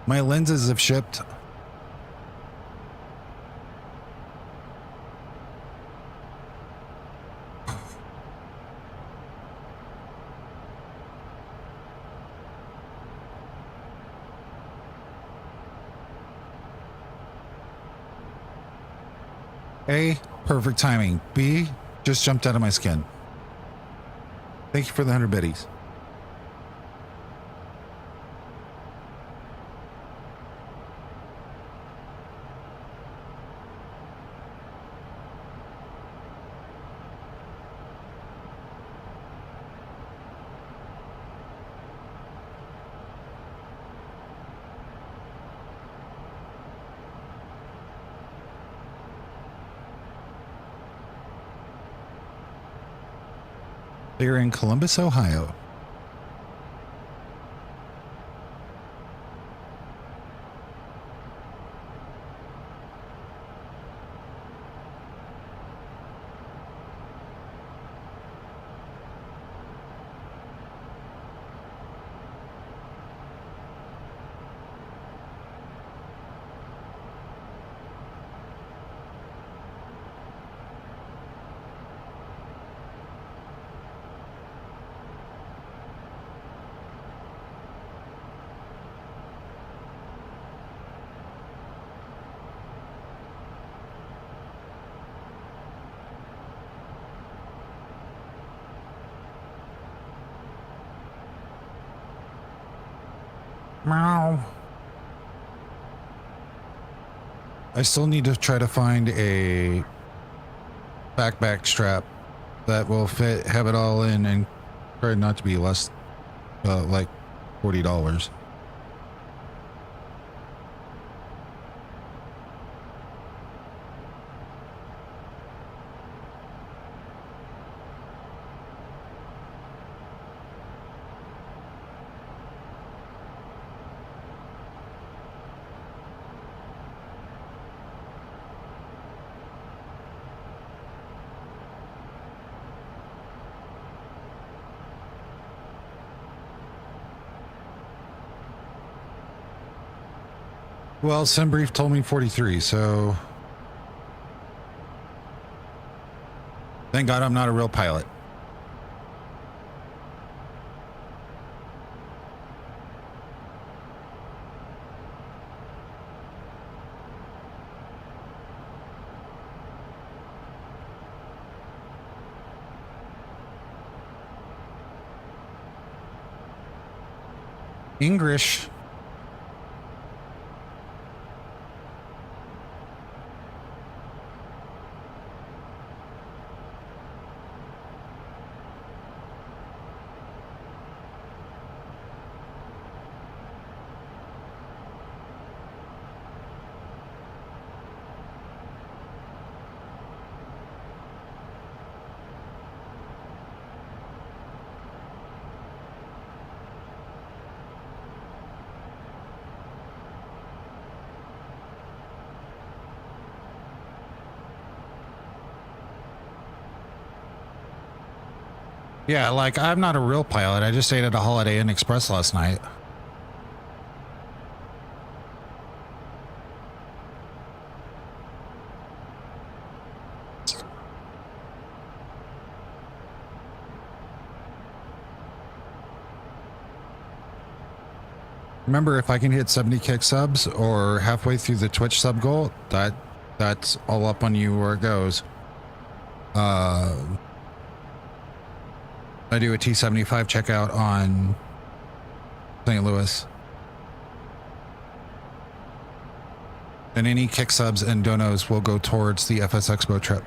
My lenses have shipped. A, perfect timing. B, just jumped out of my skin. Thank you for the 100 biddies. They're in Columbus, Ohio. Meow. I still need to try to find a backpack strap that will fit, have it all in, and try not to be less, like $40. Well, SimBrief told me 43, so thank God I'm not a real pilot. English. Yeah, like I'm not a real pilot. I just stayed at a Holiday Inn Express last night. Remember, if I can hit 70 kick subs or halfway through the Twitch sub goal, that's all up on you where it goes. I do a T75 checkout on St. Louis. And any kick subs and donos will go towards the FS Expo trip.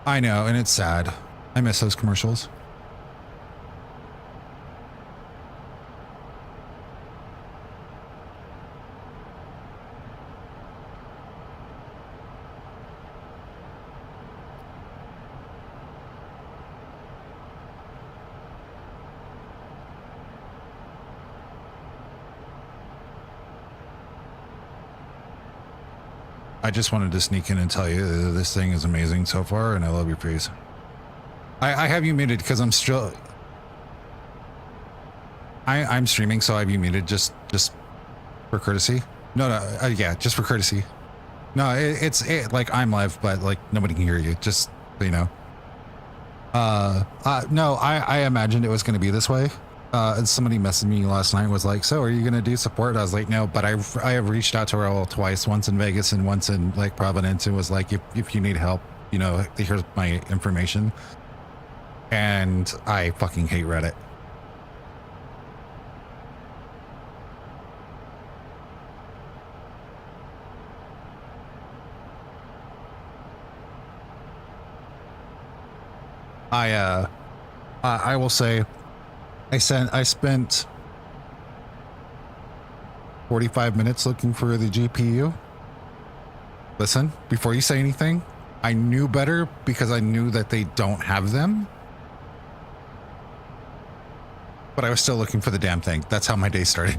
I know, and it's sad. I miss those commercials. I just wanted to sneak in and tell you that this thing is amazing so far, and I love your face. I have you muted because I'm still... I'm streaming, so I have you muted just for courtesy. No, yeah, just for courtesy. No, it's like I'm live, but like nobody can hear you. Just so you know. No, I imagined it was going to be this way. And somebody messaged me last night, was like, so are you going to do support? I was like, no, but I have reached out to her all twice, once in Vegas and once in like Providence, and was like, if you need help, you know, here's my information. And I fucking hate Reddit. I will say I spent 45 minutes looking for the GPU. Listen, before you say anything, I knew better because I knew that they don't have them. But I was still looking for the damn thing. That's how my day started.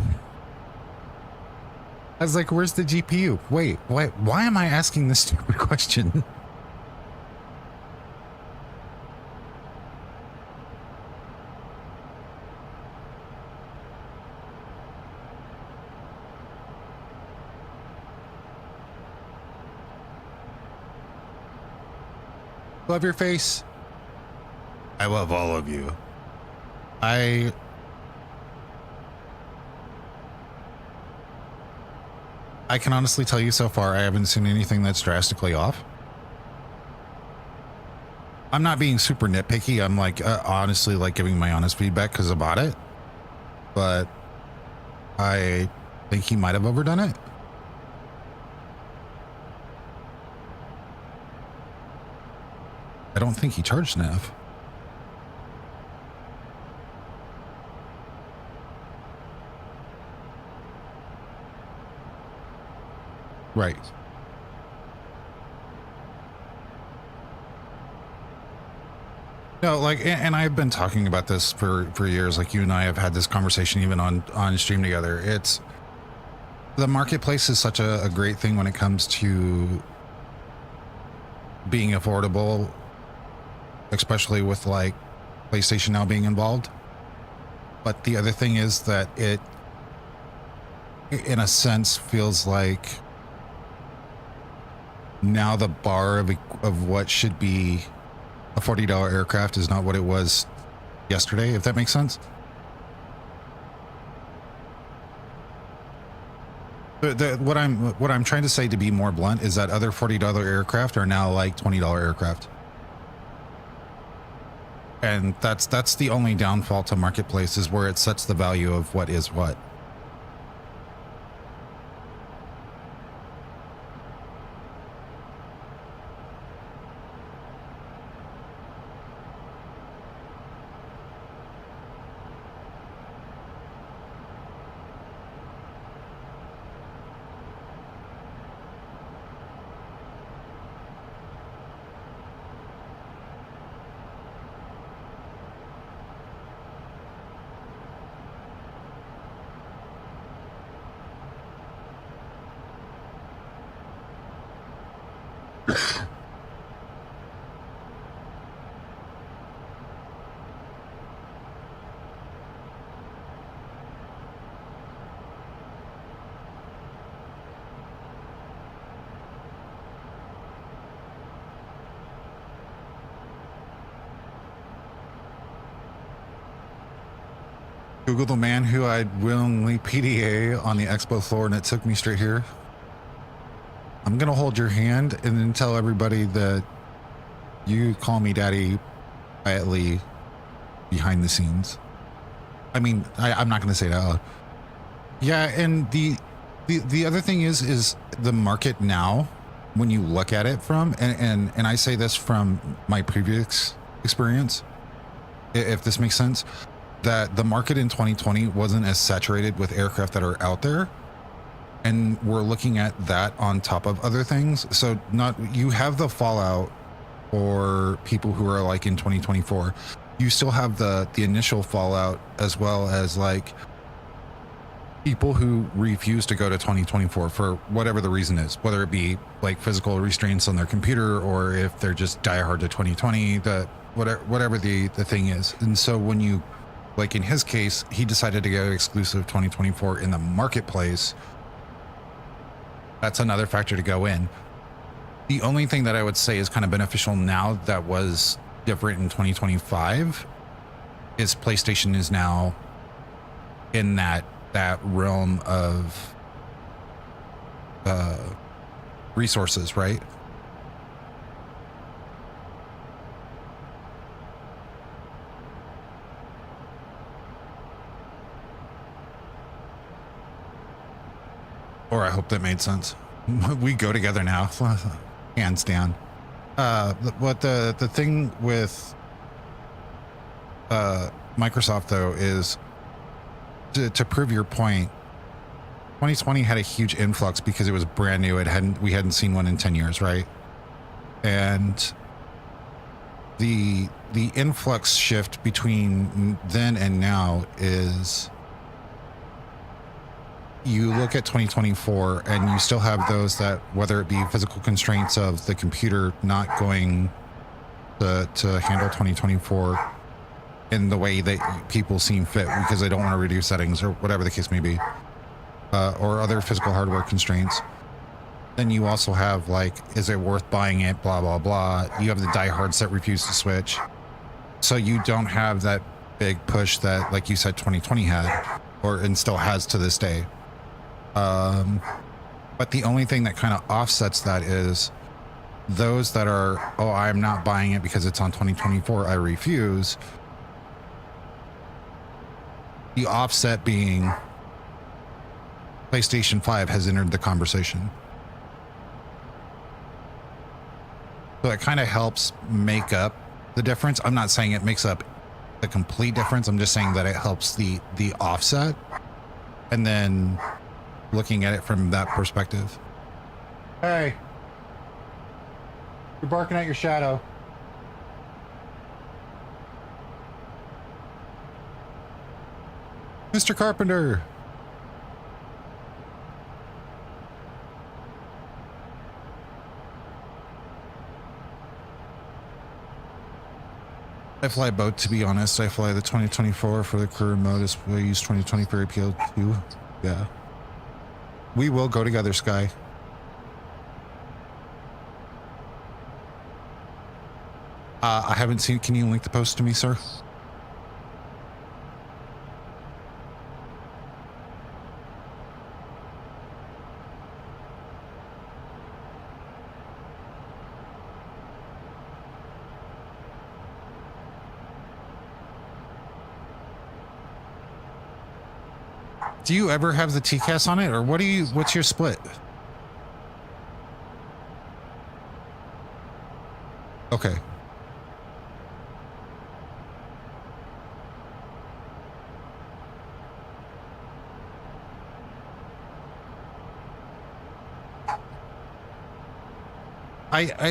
I was like, where's the GPU? Wait, why am I asking this stupid question? Love your face. I love all of you. I can honestly tell you so far, I haven't seen anything that's drastically off. I'm not being super nitpicky. I'm like, honestly, like giving my honest feedback because about it. But I think he might have overdone it. I don't think he charged Nav. Right. No, like, and I've been talking about this for years. Like, you and I have had this conversation even on stream together. It's the marketplace is such a great thing when it comes to being affordable, especially with like PlayStation now being involved. But the other thing is that it, in a sense, feels like now the bar of what should be a $40 aircraft is not what it was yesterday, if that makes sense. What I'm trying to say, to be more blunt, is that other $40 aircraft are now like $20 aircraft. And that's the only downfall to marketplace, is where it sets the value of what is what. Google the man who I'd willingly PDA on the expo floor and it took me straight here. I'm gonna hold your hand and then tell everybody that you call me daddy quietly behind the scenes. I mean, I'm not gonna say that out loud. Yeah, and the other thing is the market now, when you look at it from, and I say this from my previous experience, if this makes sense, that the market in 2020 wasn't as saturated with aircraft that are out there, and we're looking at that on top of other things. So you have the fallout for people who are like in 2024. You still have the initial fallout, as well as like people who refuse to go to 2024 for whatever the reason is, whether it be like physical restraints on their computer, or if they're just diehard to 2020, whatever the thing is. And so when you, like in his case, he decided to go exclusive 2024 in the marketplace. That's another factor to go in. The only thing that I would say is kind of beneficial now that was different in 2025 is PlayStation is now in that realm of resources, right? Or I hope that made sense. We go together now, hands down. What the thing with Microsoft though is to prove your point. 2020 had a huge influx because it was brand new. We hadn't seen one in 10 years, right? And the influx shift between then and now is, you look at 2024 and you still have those that, whether it be physical constraints of the computer not going to handle 2024 in the way that people seem fit because they don't want to reduce settings or whatever the case may be, or other physical hardware constraints. Then you also have like, is it worth buying it? Blah, blah, blah. You have the diehards that refuse to switch. So you don't have that big push that, like you said, 2020 had, and still has to this day. But the only thing that kind of offsets that is those that are, oh, I'm not buying it because it's on 2024, I refuse. The offset being PlayStation 5 has entered the conversation. So it kind of helps make up the difference. I'm not saying it makes up the complete difference. I'm just saying that it helps the offset. And then looking at it from that perspective. Hey, you're barking at your shadow. Mr. Carpenter. I fly both, to be honest. I fly the 2024 for the career mode as we use 2020 for APL too. Yeah. We will go together, Sky. I haven't seen, can you link the post to me, sir? Do you ever have the TCAS on it, or what's your split? Okay.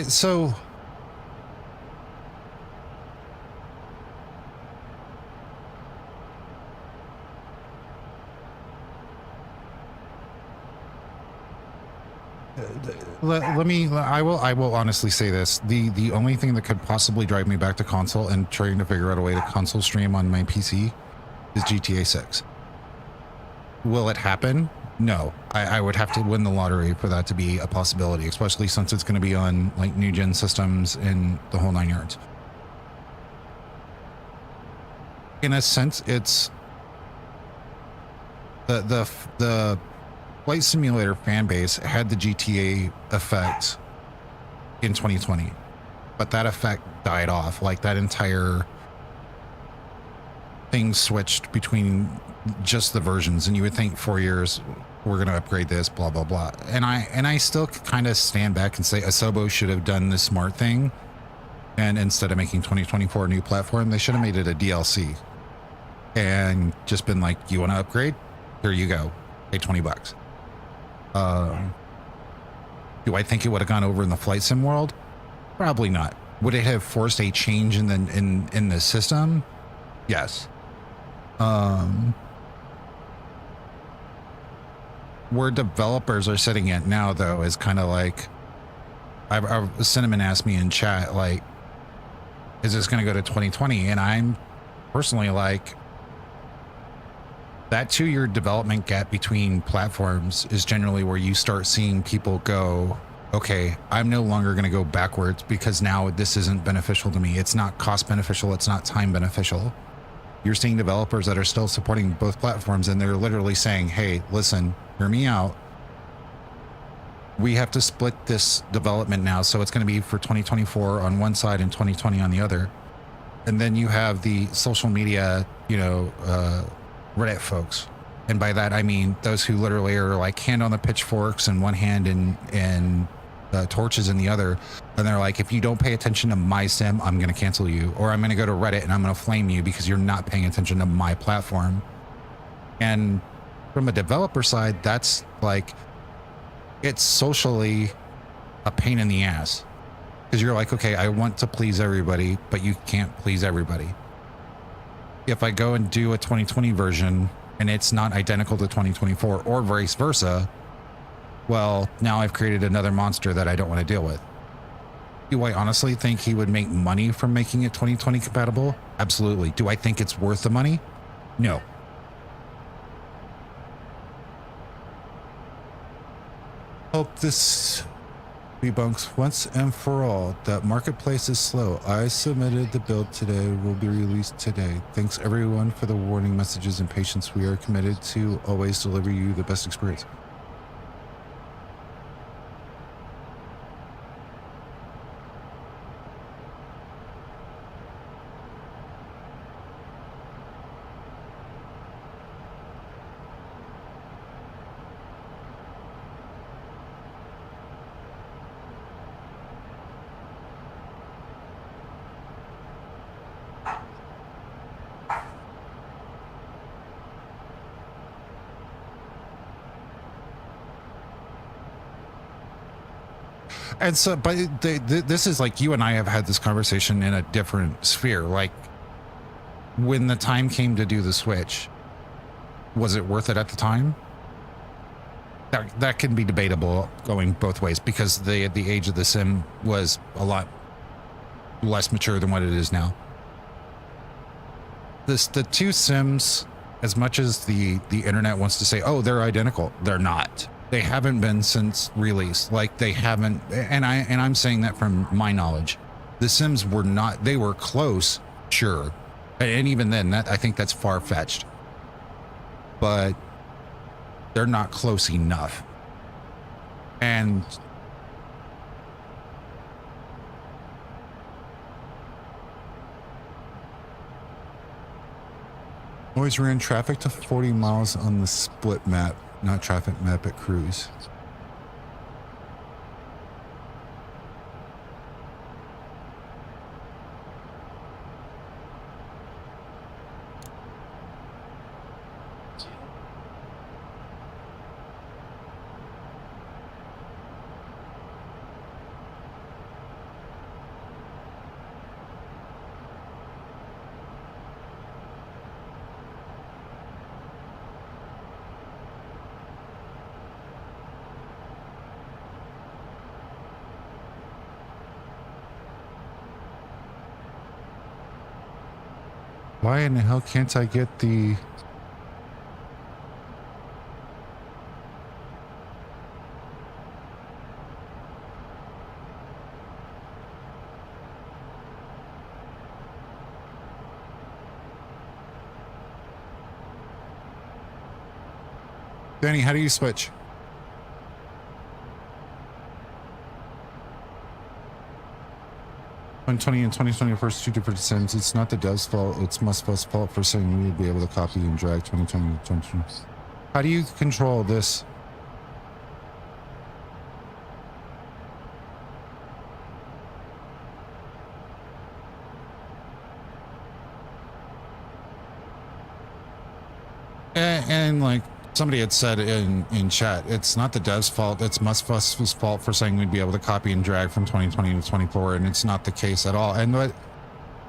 So I will honestly say this. The only thing that could possibly drive me back to console and trying to figure out a way to console stream on my PC is GTA 6. Will it happen? No. I would have to win the lottery for that to be a possibility, especially since it's going to be on like new gen systems and the whole 9 yards. In a sense, it's The flight simulator fan base had the GTA effect in 2020, but that effect died off. Like that entire thing switched between just the versions, and you would think 4 years we're going to upgrade this, blah blah blah. And I still kind of stand back and say Asobo should have done the smart thing, and instead of making 2024 a new platform, they should have made it a DLC and just been like, you want to upgrade, here you go, pay $20. Do I think it would have gone over in the flight sim world? Probably not. Would it have forced a change in the system? Yes. Where developers are sitting at now, though, is kind of like, Cinnamon asked me in chat, like, is this going to go to 2020? And I'm personally like, that 2-year development gap between platforms is generally where you start seeing people go, okay, I'm no longer going to go backwards because now this isn't beneficial to me. It's not cost beneficial. It's not time beneficial. You're seeing developers that are still supporting both platforms, and they're literally saying, hey, listen, hear me out. We have to split this development now. So it's going to be for 2024 on one side and 2020 on the other. And then you have the social media, Reddit folks. And by that, I mean those who literally are like hand on the pitchforks in one hand and torches in the other. And they're like, if you don't pay attention to my sim, I'm going to cancel you. Or I'm going to go to Reddit and I'm going to flame you because you're not paying attention to my platform. And from a developer side, that's like, it's socially a pain in the ass. Because you're like, okay, I want to please everybody, but you can't please everybody. If I go and do a 2020 version and it's not identical to 2024 or vice versa, well, now I've created another monster that I don't want to deal with. Do I honestly think he would make money from making it 2020 compatible? Absolutely. Do I think it's worth the money? No. Hope this debunks once and for all that marketplace is slow. I submitted the build today, will be released today. Thanks everyone for the warning messages and patience. We are committed to always deliver you the best experience. And so, but this is like, you and I have had this conversation in a different sphere. Like, when the time came to do the switch, was it worth it at the time? That can be debatable going both ways, because the age of the sim was a lot less mature than what it is now. The two sims, as much as the internet wants to say, oh, they're identical, they're not. They haven't been since release. Like, they haven't, and I'm saying that from my knowledge. The Sims were not, they were close, sure. And even then, that, I think that's far-fetched. But they're not close enough. And always ran traffic to 40 miles on the split map. Not traffic map at cruise. Why in the hell can't I get the... Danny, how do you switch? When 20 and 2020 are first two different sims, it's not the dev's fault, it's Mustfu's fault for saying we would be able to copy and drag 2020 to 2020. How do you control this? And like somebody had said in chat, it's not the dev's fault, it's Mustfu's fault for saying we'd be able to copy and drag from 2020 to 24, and it's not the case at all. And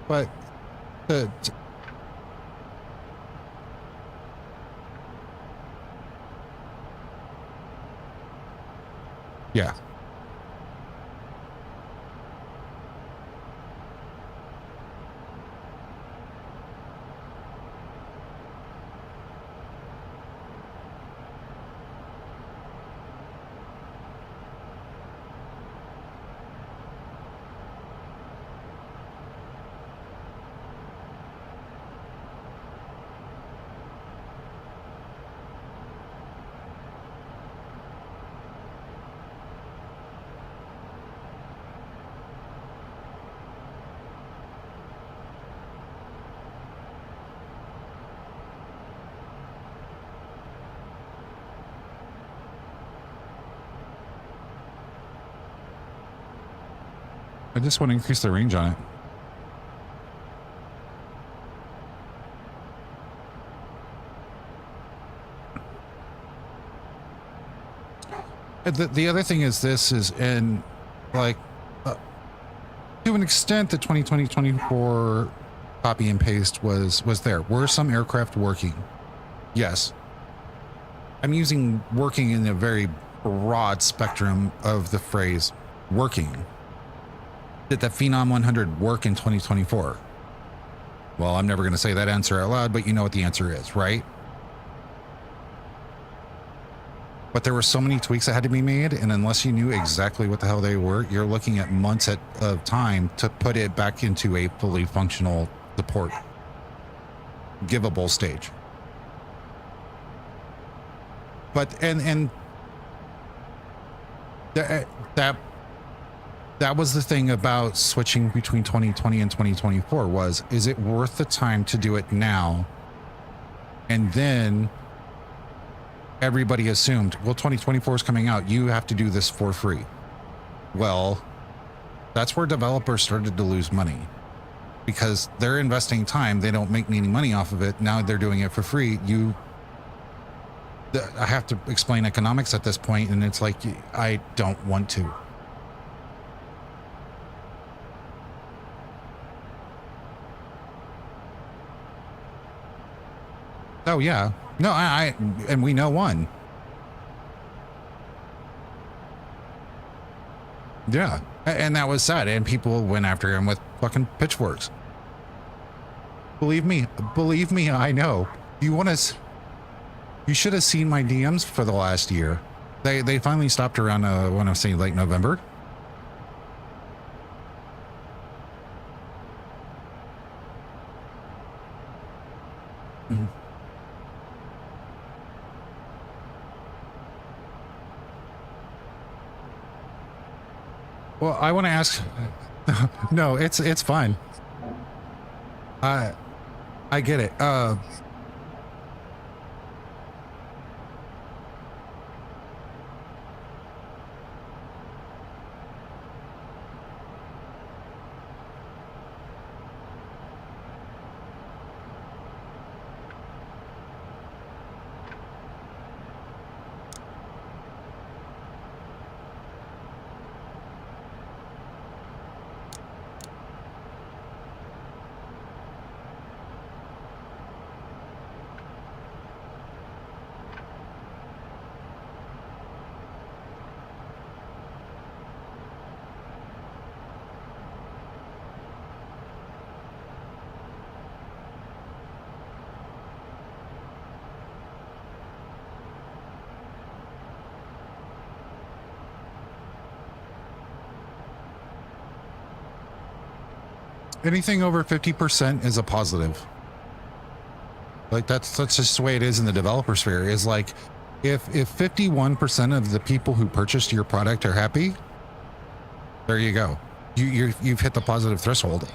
but yeah. I just want to increase the range on it. The other thing is this is, and like to an extent, the 2020-24 copy and paste was there. Were some aircraft working? Yes. I'm using working in a very broad spectrum of the phrase working. Did the Phenom 100 work in 2024? Well, I'm never going to say that answer out loud, but you know what the answer is, right? But there were so many tweaks that had to be made, and unless you knew exactly what the hell they were, you're looking at months of time to put it back into a fully functional support givable stage. But and that was the thing about switching between 2020 and 2024 was, is it worth the time to do it now? And then everybody assumed, well, 2024 is coming out, you have to do this for free. Well, that's where developers started to lose money because they're investing time. They don't make any money off of it. Now they're doing it for free. I have to explain economics at this point, and it's like, I don't want to. Oh yeah, no, and we know one. Yeah, and that was sad, and people went after him with fucking pitchforks. Believe me, I know. You should have seen my DMs for the last year. They finally stopped around, I want to say late November. Mm-hmm. Well, I want to ask. No, it's fine. I get it. Anything over 50% is a positive. Like that's just the way it is in the developer sphere. Is like If 51% of the people who purchased your product are happy, there you go. You've hit the positive threshold.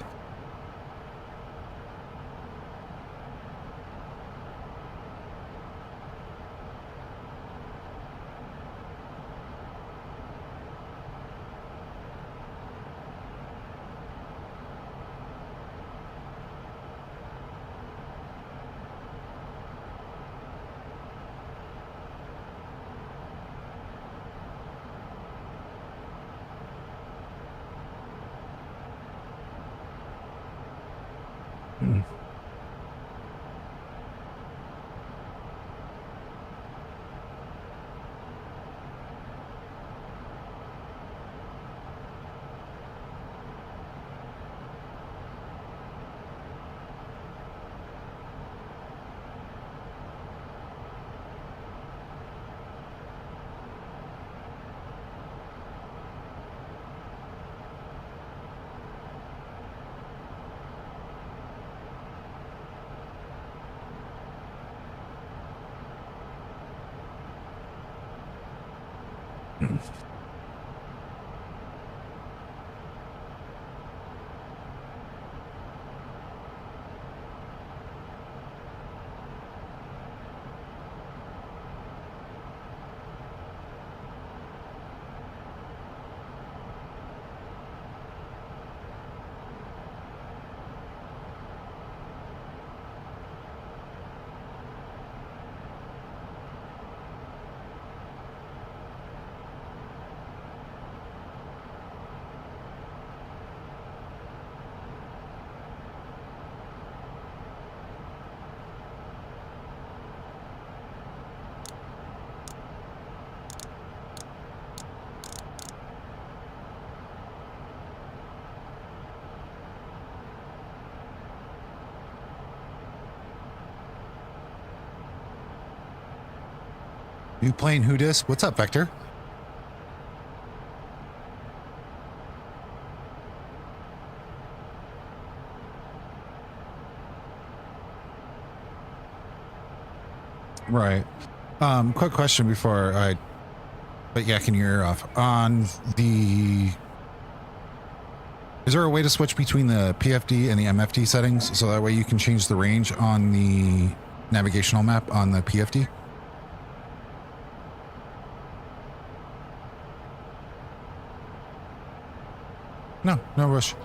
You playing Who Dis? What's up, Vector? Right. Quick question before I but yakking your ear off. On the is there a way to switch between the PFD and the MFD settings so that way you can change the range on the navigational map on the PFD? No, no rush.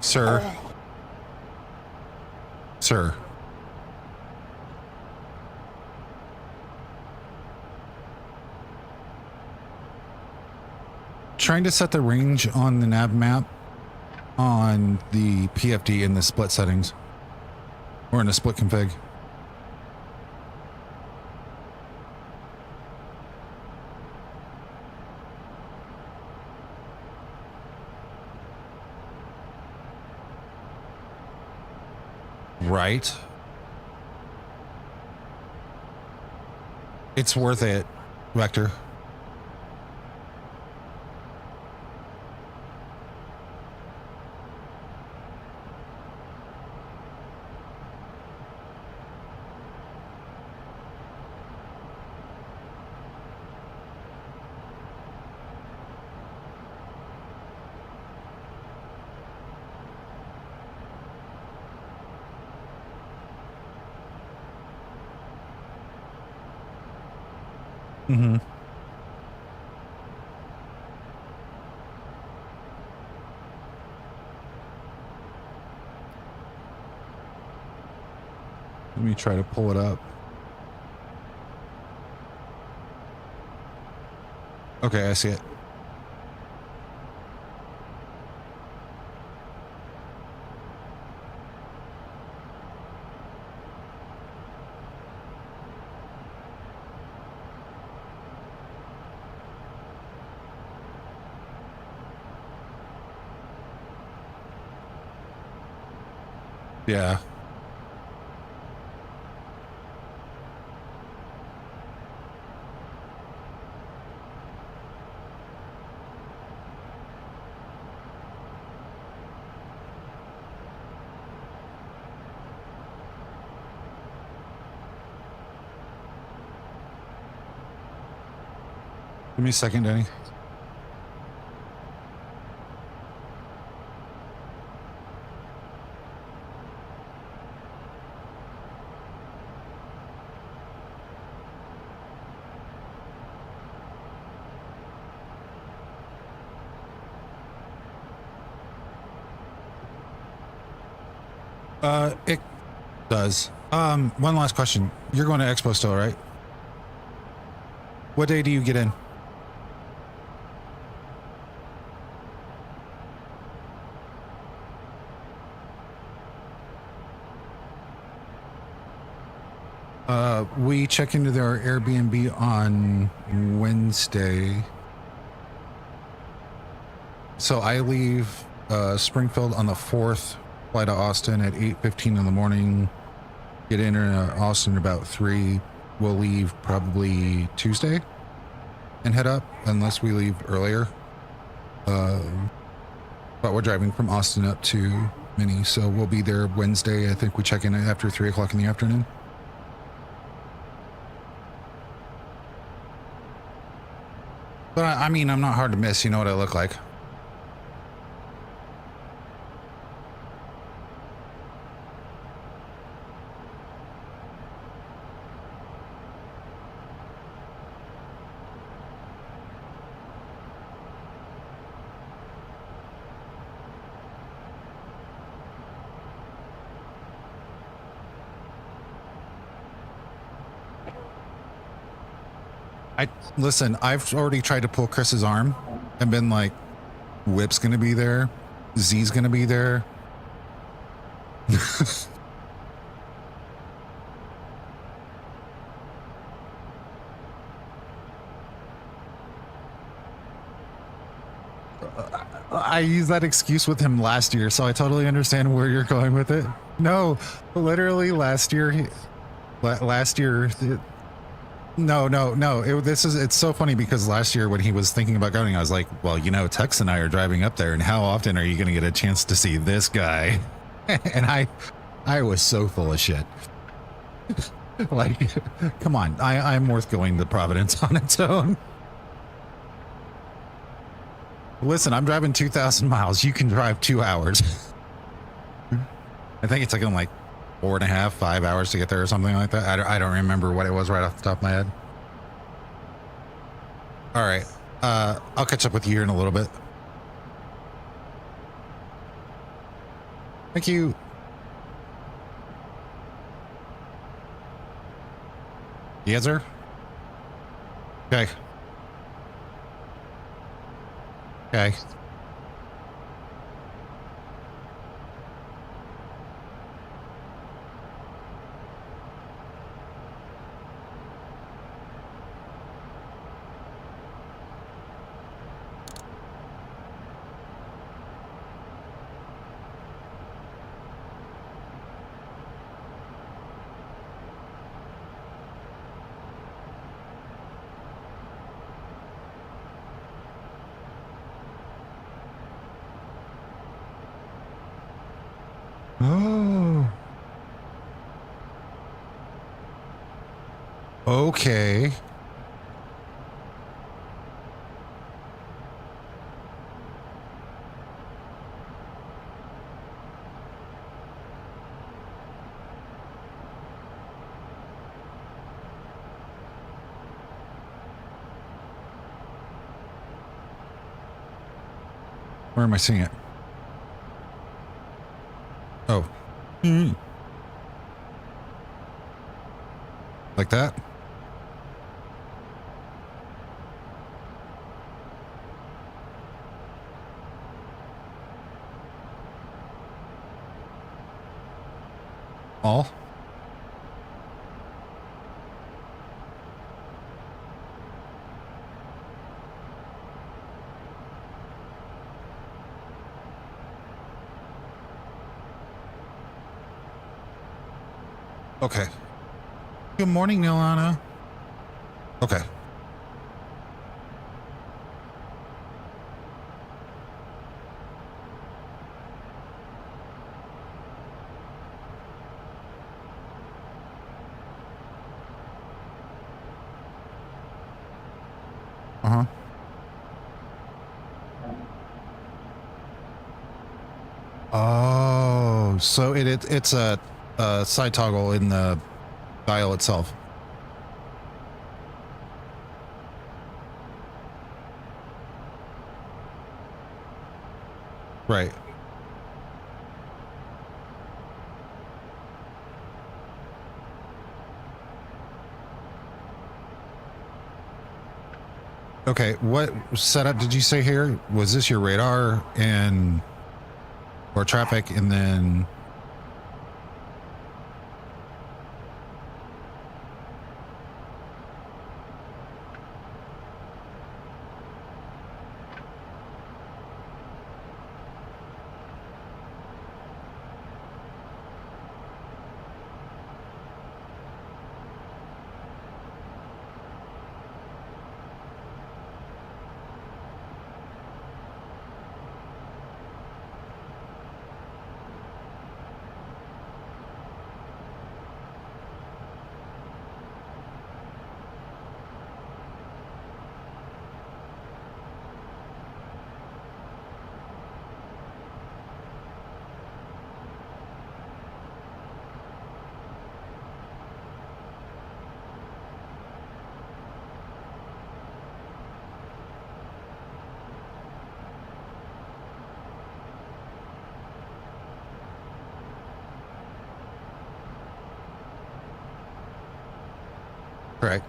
Sir. Sir. Trying to set the range on the nav map on the PFD in the split settings or in the split config. Right. It's worth it, Vector. Mm-hmm. Let me try to pull it up. Okay, I see it. Yeah. Give me a second, Danny. It does. One last question. You're going to Expo still, right? What day do you get in? We check into their Airbnb on Wednesday. So I leave Springfield on the 4th, fly to Austin at 8:15 in the morning, get in Austin about 3. We'll leave probably Tuesday and head up unless we leave earlier. But we're driving from Austin up to Minnie, so we'll be there Wednesday. I think we check in after 3 o'clock in the afternoon. But I mean, I'm not hard to miss. You know what I look like. Listen, I've already tried to pull Chris's arm and been like, Whip's gonna be there, Z's gonna be there. I used that excuse with him last year, so I totally understand where you're going with it. No, literally last year. No. It's so funny because last year when he was thinking about going, I was like, well, you know, Tex and I are driving up there, and how often are you going to get a chance to see this guy? And I was so full of shit. Like, come on, I'm worth going to Providence on its own. Listen, I'm driving 2,000 miles. You can drive 2 hours. I think it's like 4.5, 5 hours to get there or something like that. I don't remember what it was right off the top of my head. All right. I'll catch up with you here in a little bit. Thank you. Yes, sir. Okay. Okay. Oh. Okay. Where am I seeing it? Oh. Like that? All? Okay. Good morning, Nilana. Okay. Uh-huh. Oh, so it's a side toggle in the dial itself. Right. Okay, what setup did you say here? Was this your radar and or traffic and then correct?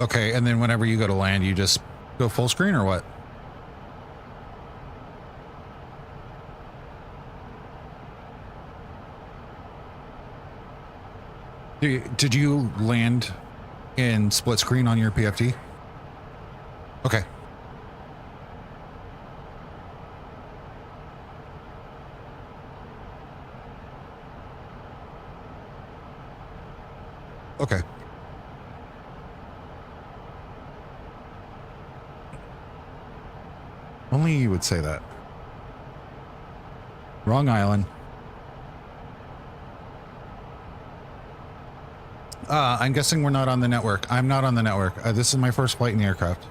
Okay, and then whenever you go to land, you just go full screen or what? Did you land in split screen on your PFT? Okay. Okay. Only you would say that. Wrong island. I'm guessing we're not on the network. I'm not on the network. This is my first flight in the aircraft.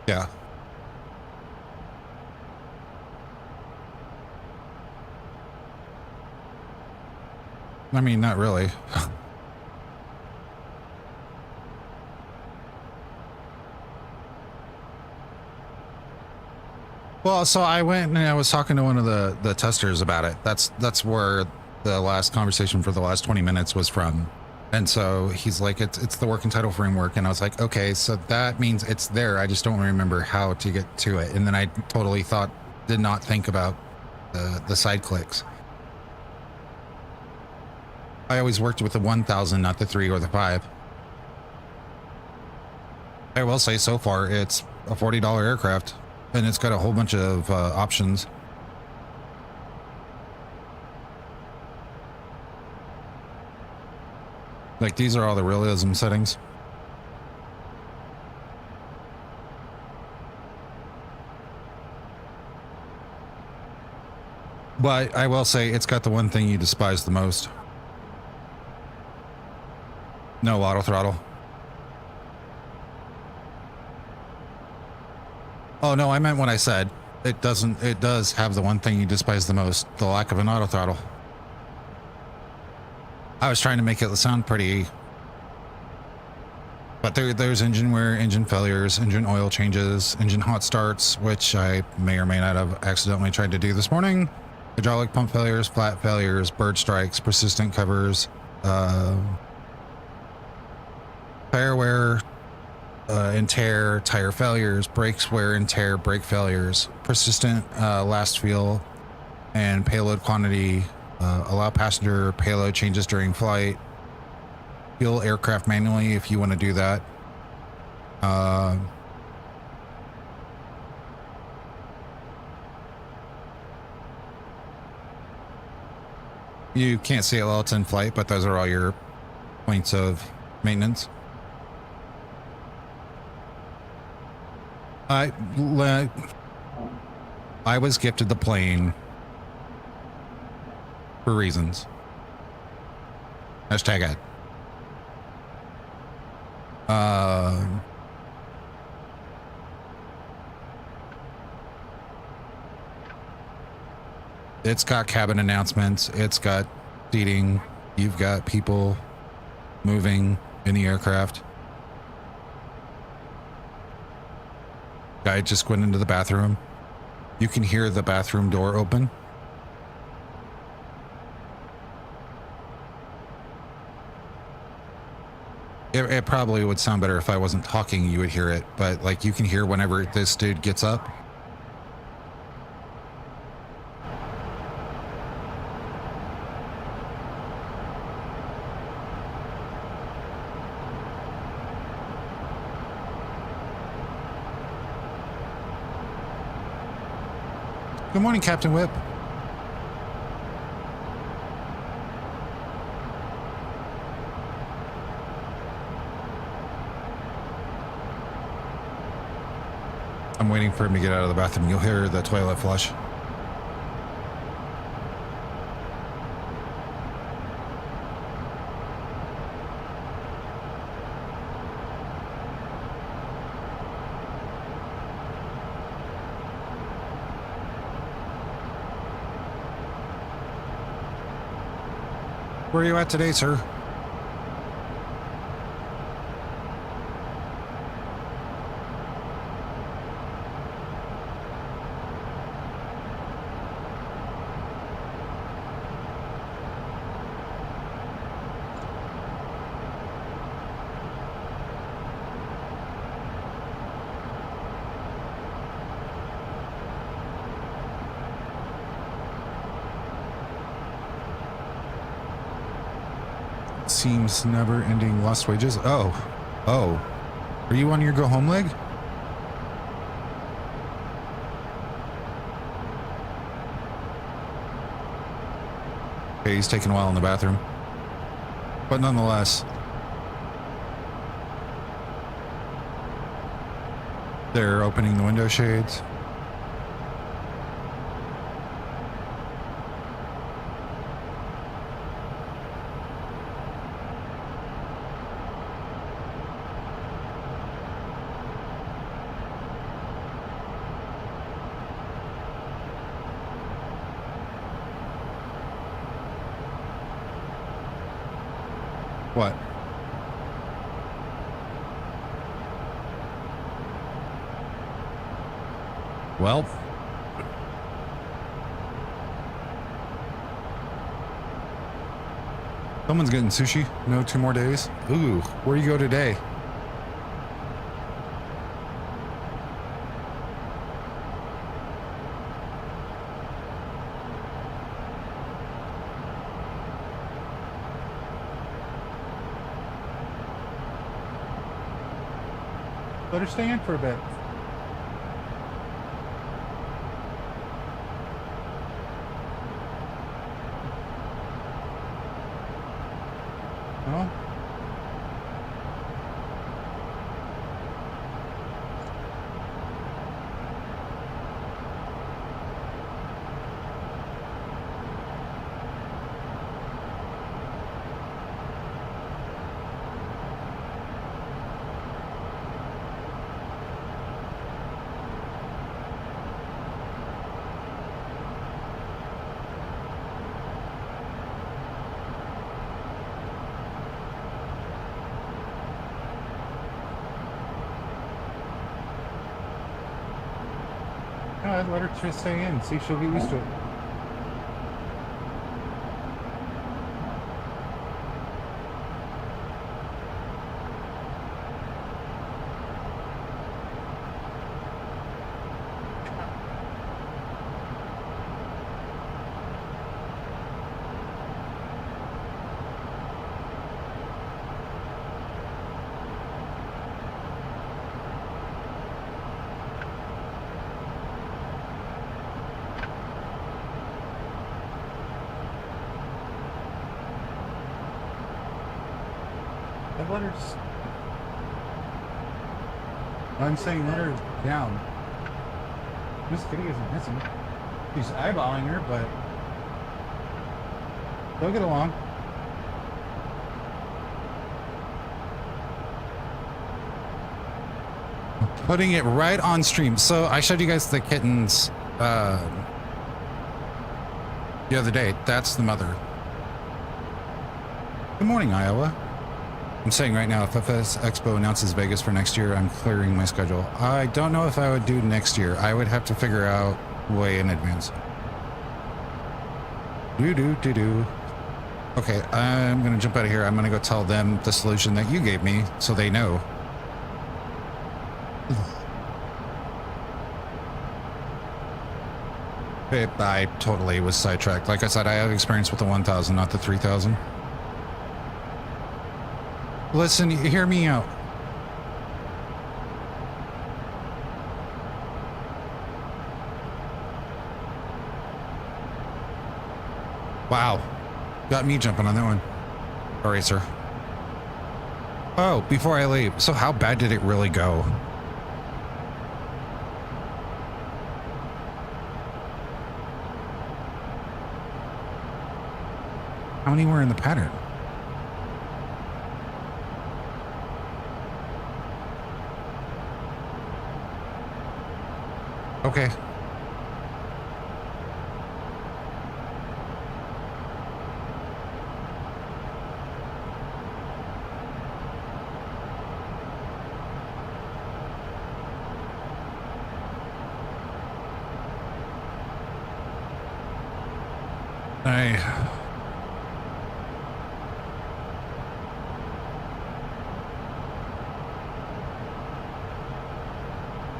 Yeah. I mean, not really. Well, so I went and I was talking to one of the testers about it. That's where the last conversation for the last 20 minutes was from. And so he's like, it's the working title framework. And I was like, okay, so that means it's there. I just don't remember how to get to it. And then I totally did not think about the side clicks. I always worked with the 1000, not the 3 or the 5. I will say so far, it's a $40 aircraft and it's got a whole bunch of options. Like these are all the realism settings. But I will say it's got the one thing you despise the most. No auto throttle. Oh no, I meant what I said. It does have the one thing you despise the most, the lack of an auto throttle. I was trying to make it sound pretty, but there's engine wear, engine failures, engine oil changes, engine hot starts, which I may or may not have accidentally tried to do this morning. Hydraulic pump failures, flat failures, bird strikes, persistent covers, tire wear and tear, tire failures, brakes wear and tear, brake failures, persistent last fuel and payload quantity Allow passenger payload changes during flight. Fuel aircraft manually if you want to do that. You can't see it while it's in flight, but those are all your points of maintenance. I was gifted the plane for reasons. Hashtag ad. It's got cabin announcements. It's got seating. You've got people moving in the aircraft. Guy just went into the bathroom. You can hear the bathroom door open. It probably would sound better if I wasn't talking, you would hear it, but like you can hear whenever this dude gets up. Good morning, Captain Whip. I'm waiting for him to get out of the bathroom. You'll hear the toilet flush. Where are you at today, sir? Seems never-ending lost wages. Oh. Are you on your go home leg? Okay, he's taking a while in the bathroom, but nonetheless, they're opening the window shades. What? Well, someone's getting sushi. No, 2 more days. Ooh, where do you go today? Let her stay in for a bit. No? I'd let her just stay in. See, she'll get used to it. I've let her. I'm saying let her down. Miss Kitty isn't missing. She's eyeballing her, but they'll get along. Putting it right on stream. So I showed you guys the kittens the other day. That's the mother. Good morning, Iowa. I'm saying right now, if FS Expo announces Vegas for next year, I'm clearing my schedule. I don't know if I would do next year. I would have to figure out way in advance. Okay, I'm gonna jump out of here. I'm gonna go tell them the solution that you gave me so they know. I totally was sidetracked. Like I said, I have experience with the 1000, not the 3000. Listen, hear me out. Wow. Got me jumping on that one. All right, sir. Oh, before I leave, so how bad did it really go? How many were in the pattern? Okay.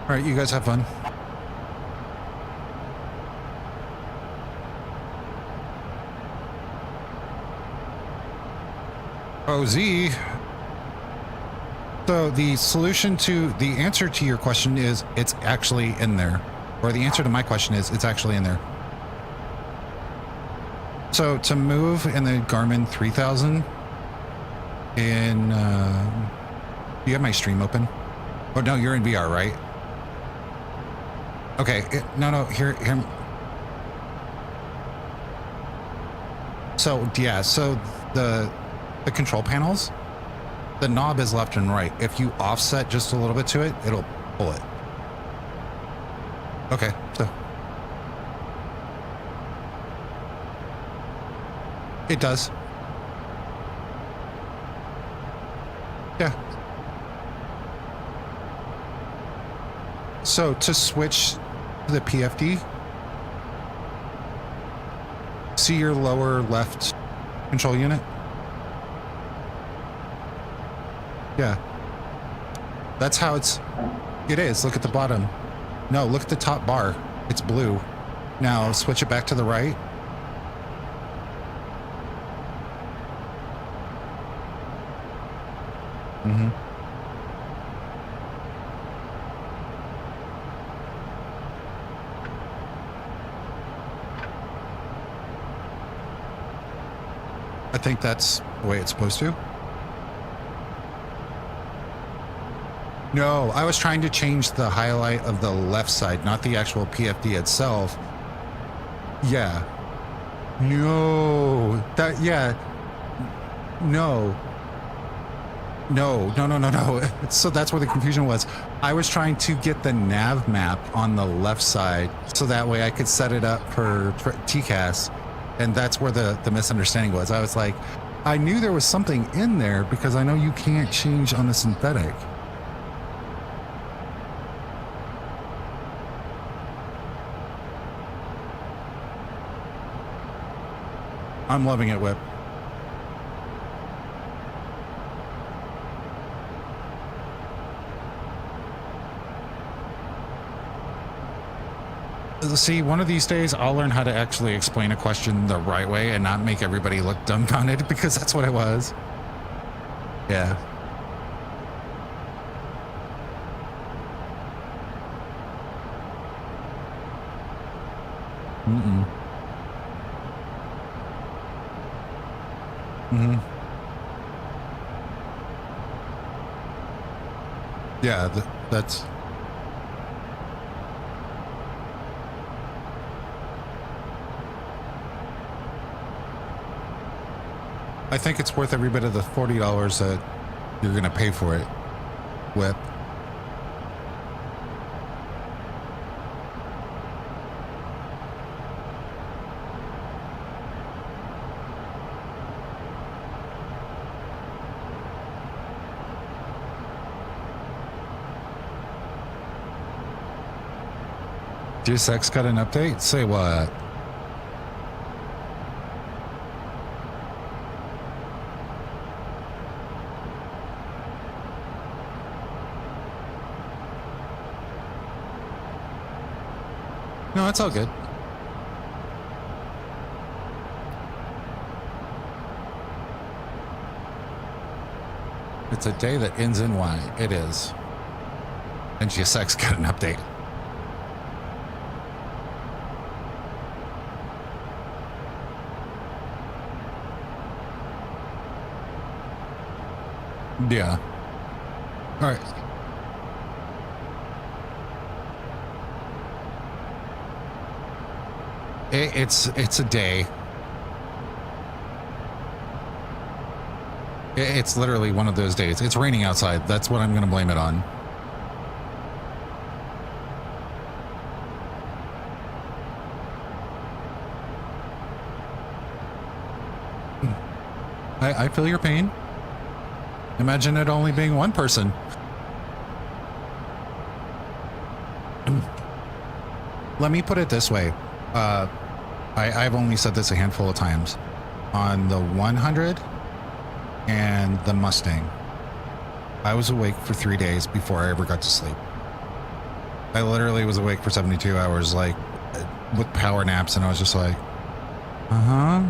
All right, you guys have fun. Oh, Z. So the solution to the answer to your question is it's actually in there. Or the answer to my question is it's actually in there. So to move in the Garmin 3000 in, you have my stream open? Oh no, you're in VR, right? Okay, no, here. So yeah, so the control panels, the knob is left and right. If you offset just a little bit to it, it'll pull it. Okay, so it does. Yeah. So to switch to the PFD, see your lower left control unit? Yeah. That's how it is. Look at the bottom. No, look at the top bar. It's blue. Now switch it back to the right. Mm-hmm. I think that's the way it's supposed to. No, I was trying to change the highlight of the left side, not the actual PFD itself. Yeah. No. Yeah. No. So that's where the confusion was. I was trying to get the nav map on the left side so that way I could set it up for TCAS. And that's where the misunderstanding was. I was like, I knew there was something in there because I know you can't change on the synthetic. I'm loving it, Whip. See, one of these days I'll learn how to actually explain a question the right way and not make everybody look dumbfounded, because that's what it was. Yeah. Mm-mm. Mm-hmm. Yeah, that's... I think it's worth every bit of the $40 that you're going to pay for it. Whip. Deus Ex got an update? Say what? No, it's all good. It's a day that ends in Y. It is. And GSX got an update. Yeah. All right. It's a day. It's literally one of those days. It's raining outside. That's what I'm going to blame it on. I feel your pain. Imagine it only being one person. Let me put it this way. I've only said this a handful of times. On the 100 and the Mustang, I was awake for 3 days before I ever got to sleep. I literally was awake for 72 hours, like, with power naps, and I was just like, uh-huh.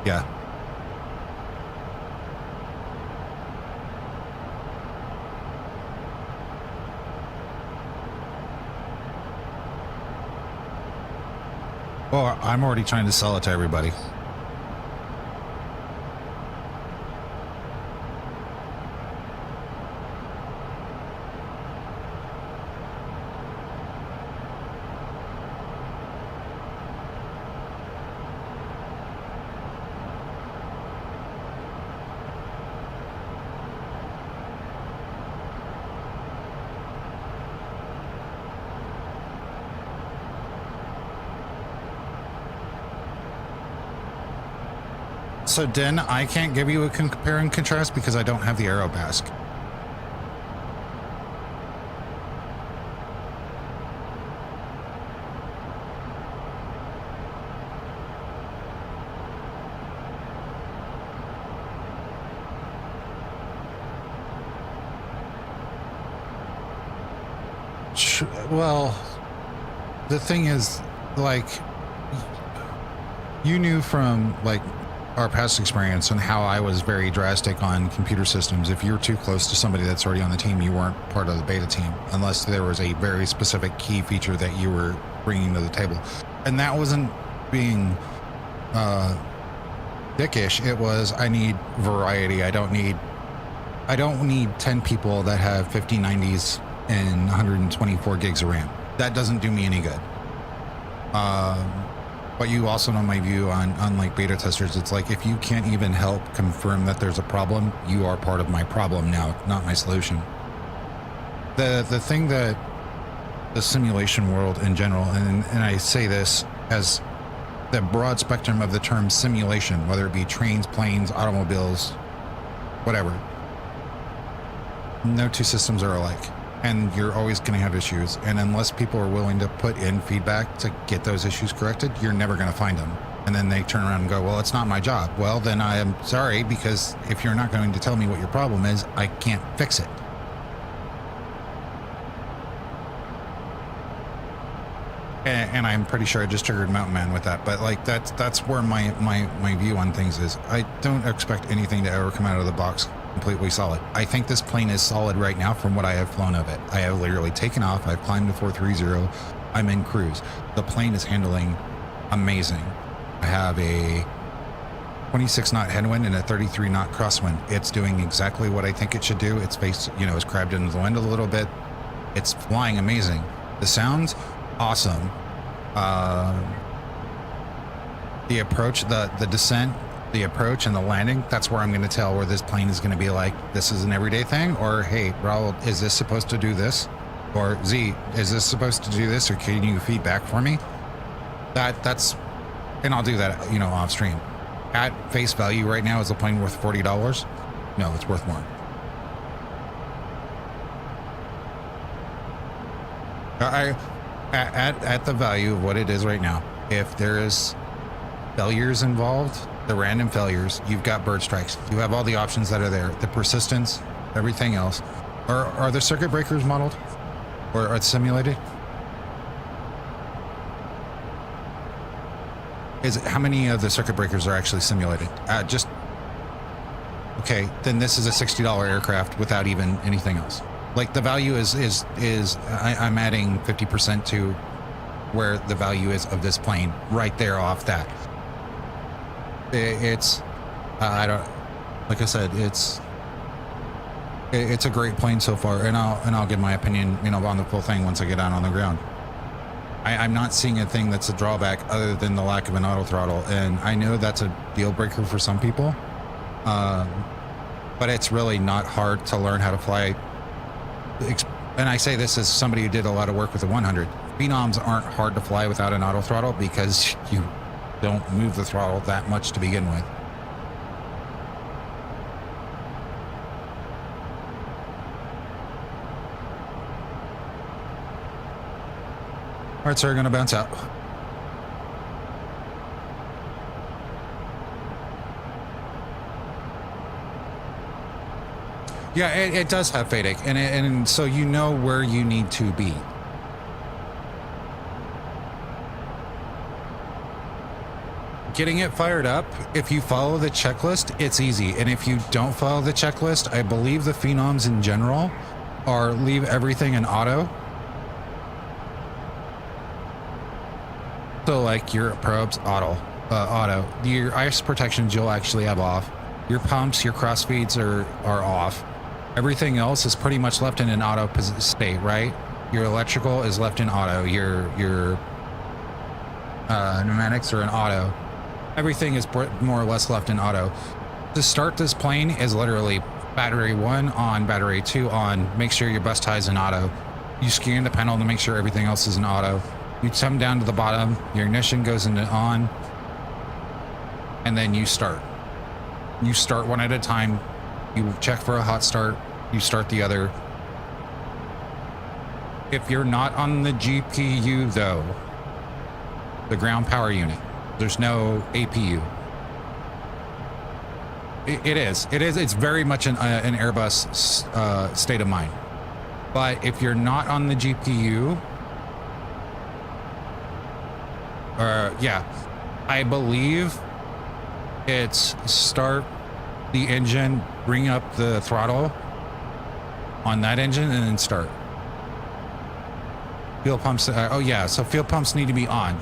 Yeah. Well, I'm already trying to sell it to everybody. So, Den, I can't give you a compare and contrast because I don't have the aero mask. Well, the thing is, like, you knew from, like, our past experience and how I was very drastic on computer systems. If you're too close to somebody that's already on the team, you weren't part of the beta team unless there was a very specific key feature that you were bringing to the table. And that wasn't being dickish. It was, I need variety. I don't need 10 people that have 5090s and 124 gigs of RAM. That doesn't do me any good. But you also know my view on like beta testers. It's like, if you can't even help confirm that there's a problem, you are part of my problem now, not my solution. The thing that the simulation world in general, and I say this as the broad spectrum of the term simulation, whether it be trains, planes, automobiles, whatever, no two systems are alike. And you're always going to have issues. And unless people are willing to put in feedback to get those issues corrected, you're never going to find them. And then they turn around and go, well, it's not my job. Well, then I am sorry, because if you're not going to tell me what your problem is, I can't fix it. And I'm pretty sure I just triggered Mountain Man with that. But like, that's where my view on things is. I don't expect anything to ever come out of the box completely solid. I think this plane is solid right now from what I have flown of it. I have literally taken off. I've climbed to 430. I'm in cruise. The plane is handling amazing. I have a 26 knot headwind and a 33 knot crosswind. It's doing exactly what I think it should do. Its face, you know, is crabbed into the wind a little bit. It's flying amazing. The sound's awesome. The approach, the descent, the approach and the landing, that's where I'm going to tell where this plane is going to be like, this is an everyday thing, or hey, Raul, is this supposed to do this? Or Z, is this supposed to do this, or can you feedback for me? That's, and I'll do that, you know, off stream. At face value right now, is the plane worth $40? No, it's worth more. At the value of what it is right now, if there is failures involved, the random failures, you've got bird strikes. You have all the options that are there, the persistence, everything else. Are the circuit breakers modeled or are simulated? How many of the circuit breakers are actually simulated? Okay, then this is a $60 aircraft without even anything else. Like the value I'm adding 50% to where the value is of this plane right there off that. I don't, like I said, it's a great plane so far, and I'll give my opinion, you know, on the full thing once I get out on the ground. I'm not seeing a thing that's a drawback other than the lack of an auto throttle, and I know that's a deal breaker for some people, but it's really not hard to learn how to fly. And I say this as somebody who did a lot of work with the 100. Phenoms aren't hard to fly without an auto throttle because you don't move the throttle that much to begin with. All right, so we're going to bounce out. Yeah, it does have FADIC, and so you know where you need to be. Getting it fired up, if you follow the checklist, it's easy. And if you don't follow the checklist, I believe the Phenoms in general are leave everything in auto. So like your probes, auto. Your ice protections you'll actually have off. Your pumps, your cross feeds are off. Everything else is pretty much left in an auto state, right? Your electrical is left in auto. Your pneumatics are in auto. Everything is more or less left in auto. To start this plane is literally battery 1 on, battery 2 on. Make sure your bus tie's in auto. You scan the panel to make sure everything else is in auto. You come down to the bottom, your ignition goes into on, and then you start. You start one at a time. You check for a hot start. You start the other. If you're not on the GPU though, the ground power unit, there's no APU. It is. It's very much an Airbus state of mind. But if you're not on the GPU, yeah, I believe it's start the engine, bring up the throttle on that engine, and then start. Fuel pumps, oh yeah, so fuel pumps need to be on.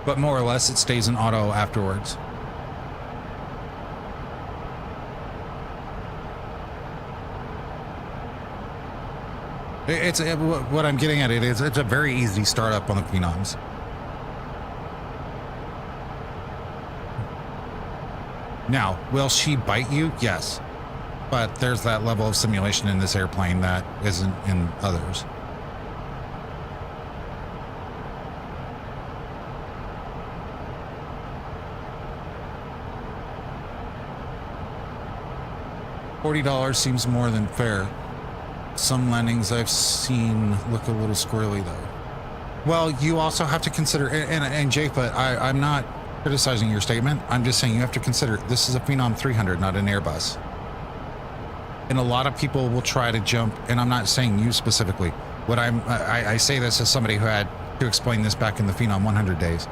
But more or less, it stays in auto afterwards. It's what I'm getting at. It's a very easy startup on the Phenoms. Now, will she bite you? Yes. But there's that level of simulation in this airplane that isn't in others. $40 seems more than fair. Some landings I've seen look a little squirrely though. Well, you also have to consider, and Jake, but I'm not criticizing your statement. I'm just saying you have to consider this is a Phenom 300, not an Airbus. And a lot of people will try to jump, and I'm not saying you specifically. What I say this as somebody who had to explain this back in the Phenom 100 days.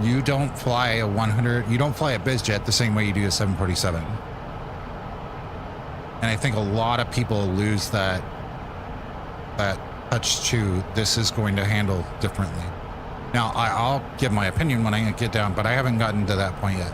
You don't fly a 100, you don't fly a BizJet the same way you do a 747. And I think a lot of people lose that touch to this is going to handle differently. Now, I'll give my opinion when I get down, but I haven't gotten to that point yet.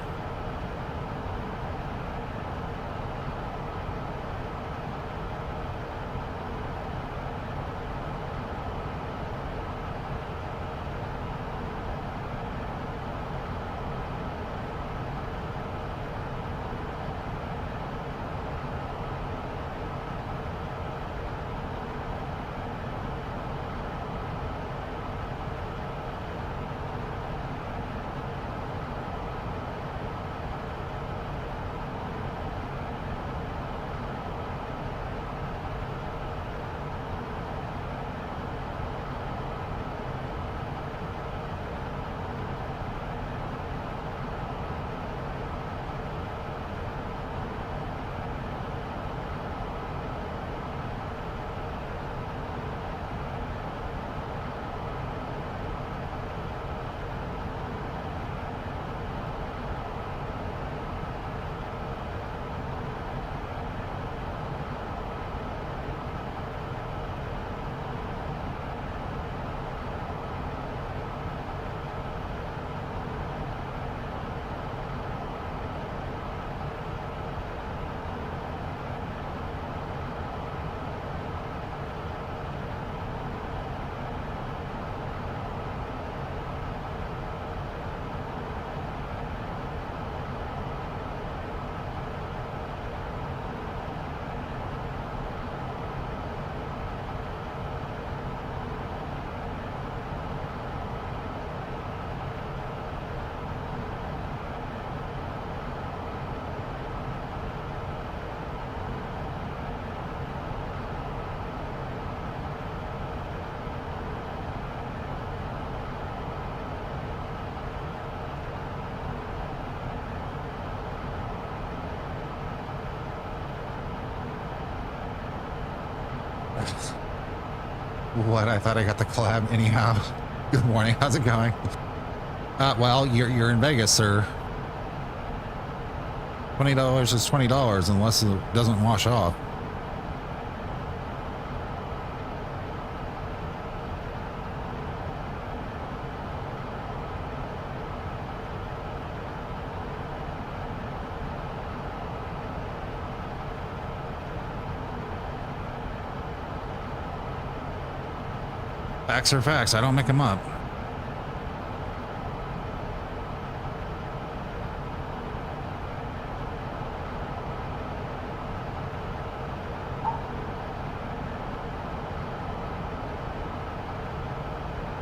What? I thought I got the collab anyhow. Good morning. How's it going? Well, you're in Vegas, sir. $20 is $20 unless it doesn't wash off. Facts are facts. I don't make them up.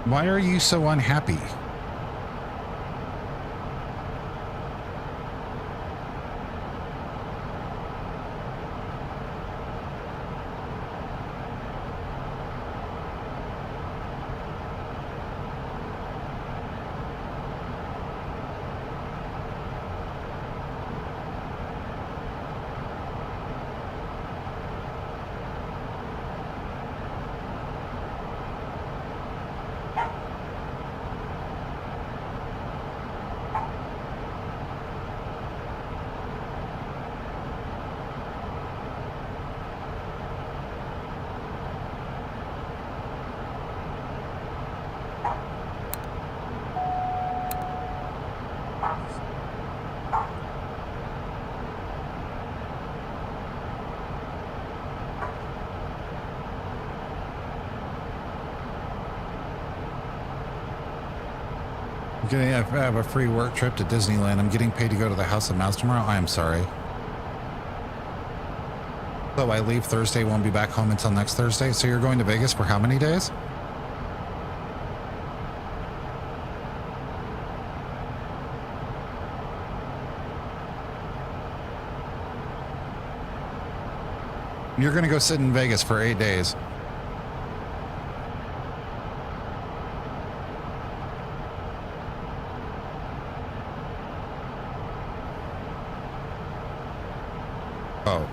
Why are you so unhappy? I have a free work trip to Disneyland. I'm getting paid to go to the House of Mouse tomorrow. I am sorry. So I leave Thursday, won't be back home until next Thursday. So you're going to Vegas for how many days? You're going to go sit in Vegas for 8 days. Oh.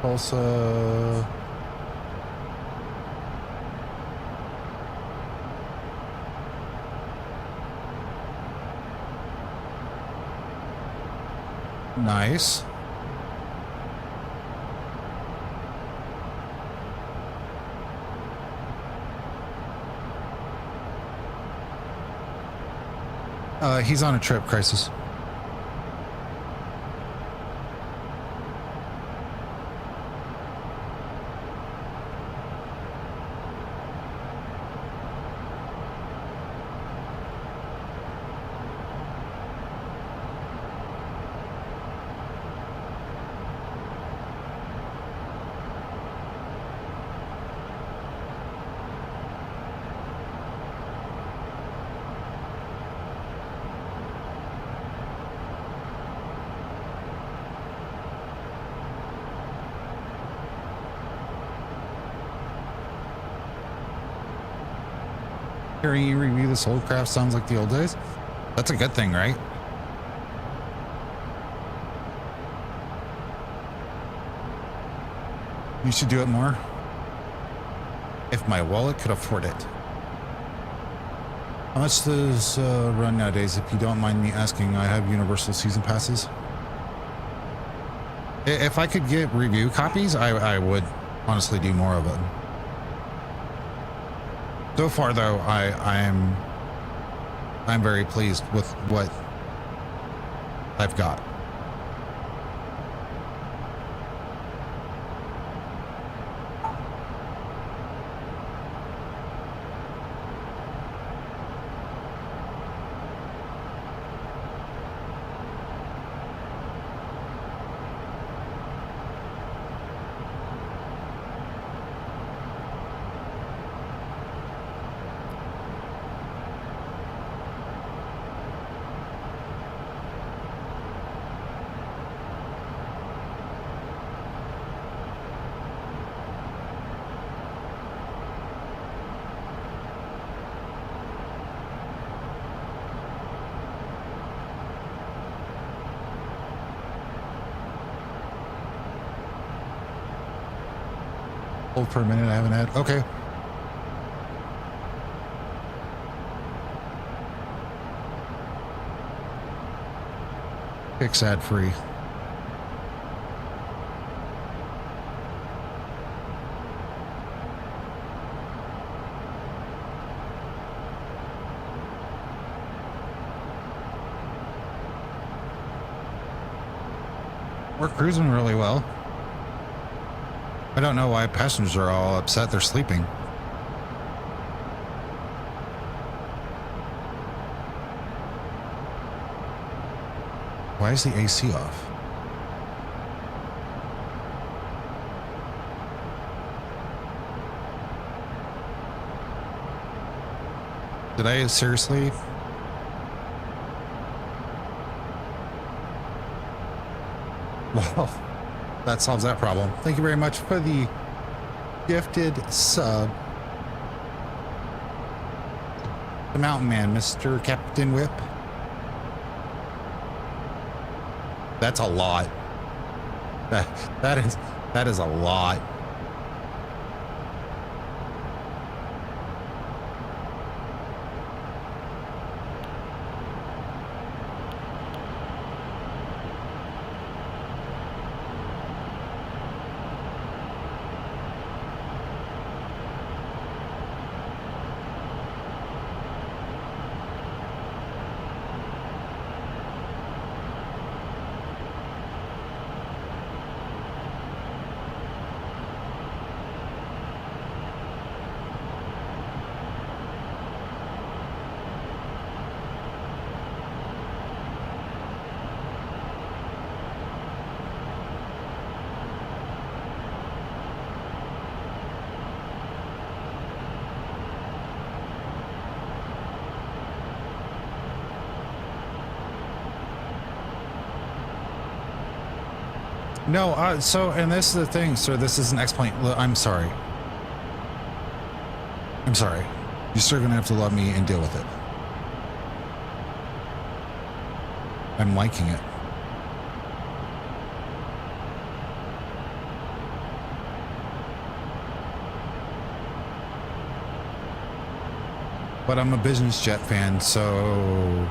Tulsa. Nice. He's on a trip, Crisis. Hearing you review this old craft sounds like the old days. That's a good thing, right? You should do it more. If my wallet could afford it. How much does run nowadays? If you don't mind me asking, I have Universal season passes. If I could get review copies, I would honestly do more of it. So far, though, I'm very pleased with what I've got. Hold for a minute, I haven't had. Okay. Fix ad free. We're cruising really well. I don't know why passengers are all upset they're sleeping. Why is the AC off? Did I seriously? Well, that solves that problem. Thank you very much for the gifted sub. The Mountain Man, Mr. Captain Whip. That's a lot. That is a lot. No, so, and this is the thing, sir, this is an explanation. I'm sorry. I'm sorry. You're still gonna have to love me and deal with it. I'm liking it. but I'm a business jet fan, so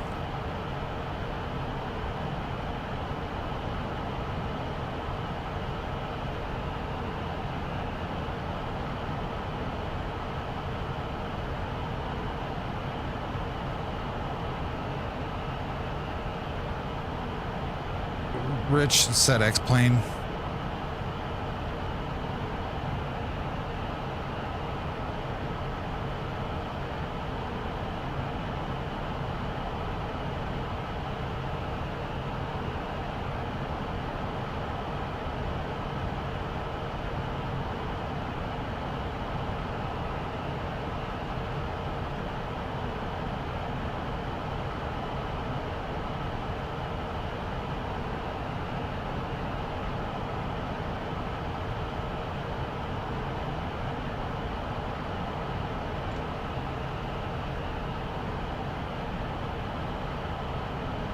Rich said X-plane.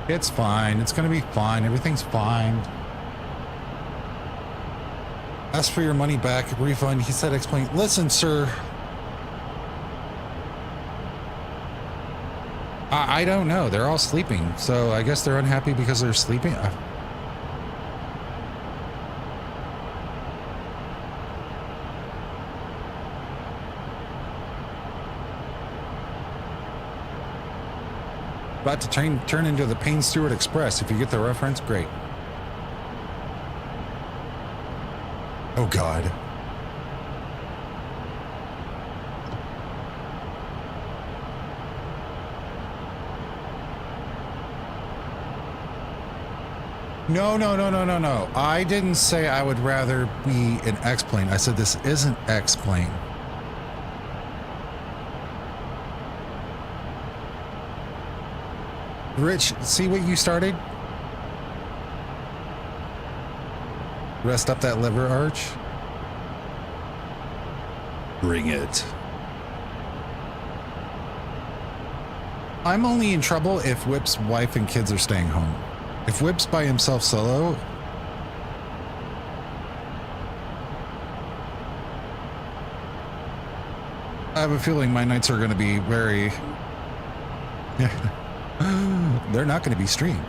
It's fine. It's going to be fine. Everything's fine. Ask for your money back, refund. He said, explain. Listen, sir. I don't know. They're all sleeping. So I guess they're unhappy because they're sleeping. About to turn into the Payne Stewart Express. If you get the reference, great. Oh God. No. I didn't say I would rather be an X-plane. I said this isn't X-plane. Rich, see what you started? Rest up that liver arch. Bring it. I'm only in trouble if Whip's wife and kids are staying home. If Whip's by himself solo, I have a feeling my nights are going to be very... They're not going to be streamed.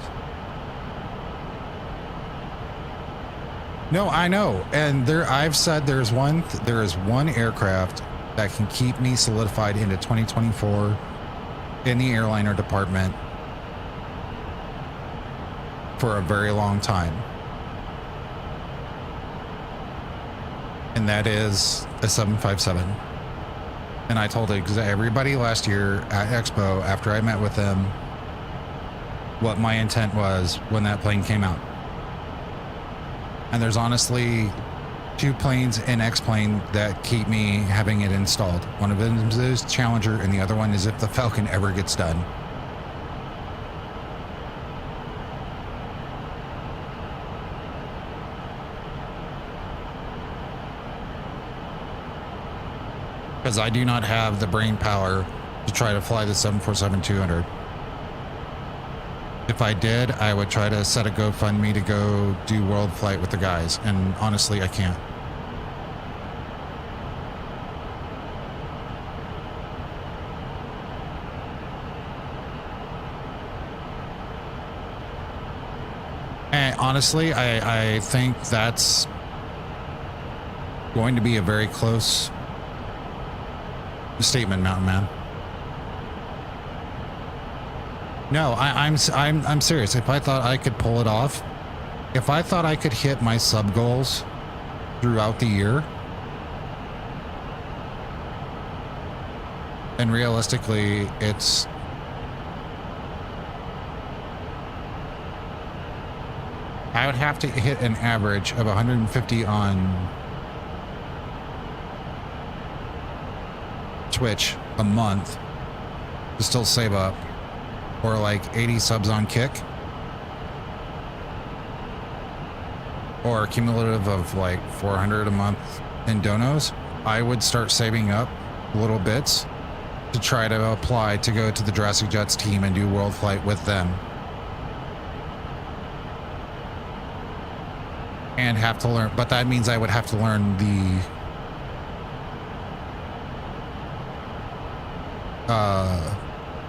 No, I know. And I've said there is one aircraft that can keep me solidified into 2024 in the airliner department for a very long time. And that is a 757. And I told everybody last year at Expo, after I met with them, what my intent was when that plane came out. And there's honestly 2 planes in X-plane that keep me having it installed. One of them is Challenger, and the other one is if the Falcon ever gets done. Because I do not have the brain power to try to fly the 747-200. If I did, I would try to set a GoFundMe to go do world flight with the guys, and honestly, I can't. And honestly, I think that's going to be a very close statement, Mountain Man. No, I'm serious. If I thought I could pull it off, if I thought I could hit my sub goals throughout the year, and realistically, I would have to hit an average of 150 on Twitch a month to still save up, or like 80 subs on Kick, or a cumulative of like 400 a month in donos. I would start saving up little bits to try to apply to go to the Jurassic Jets team and do world flight with them, and have to learn, but that means I would have to learn the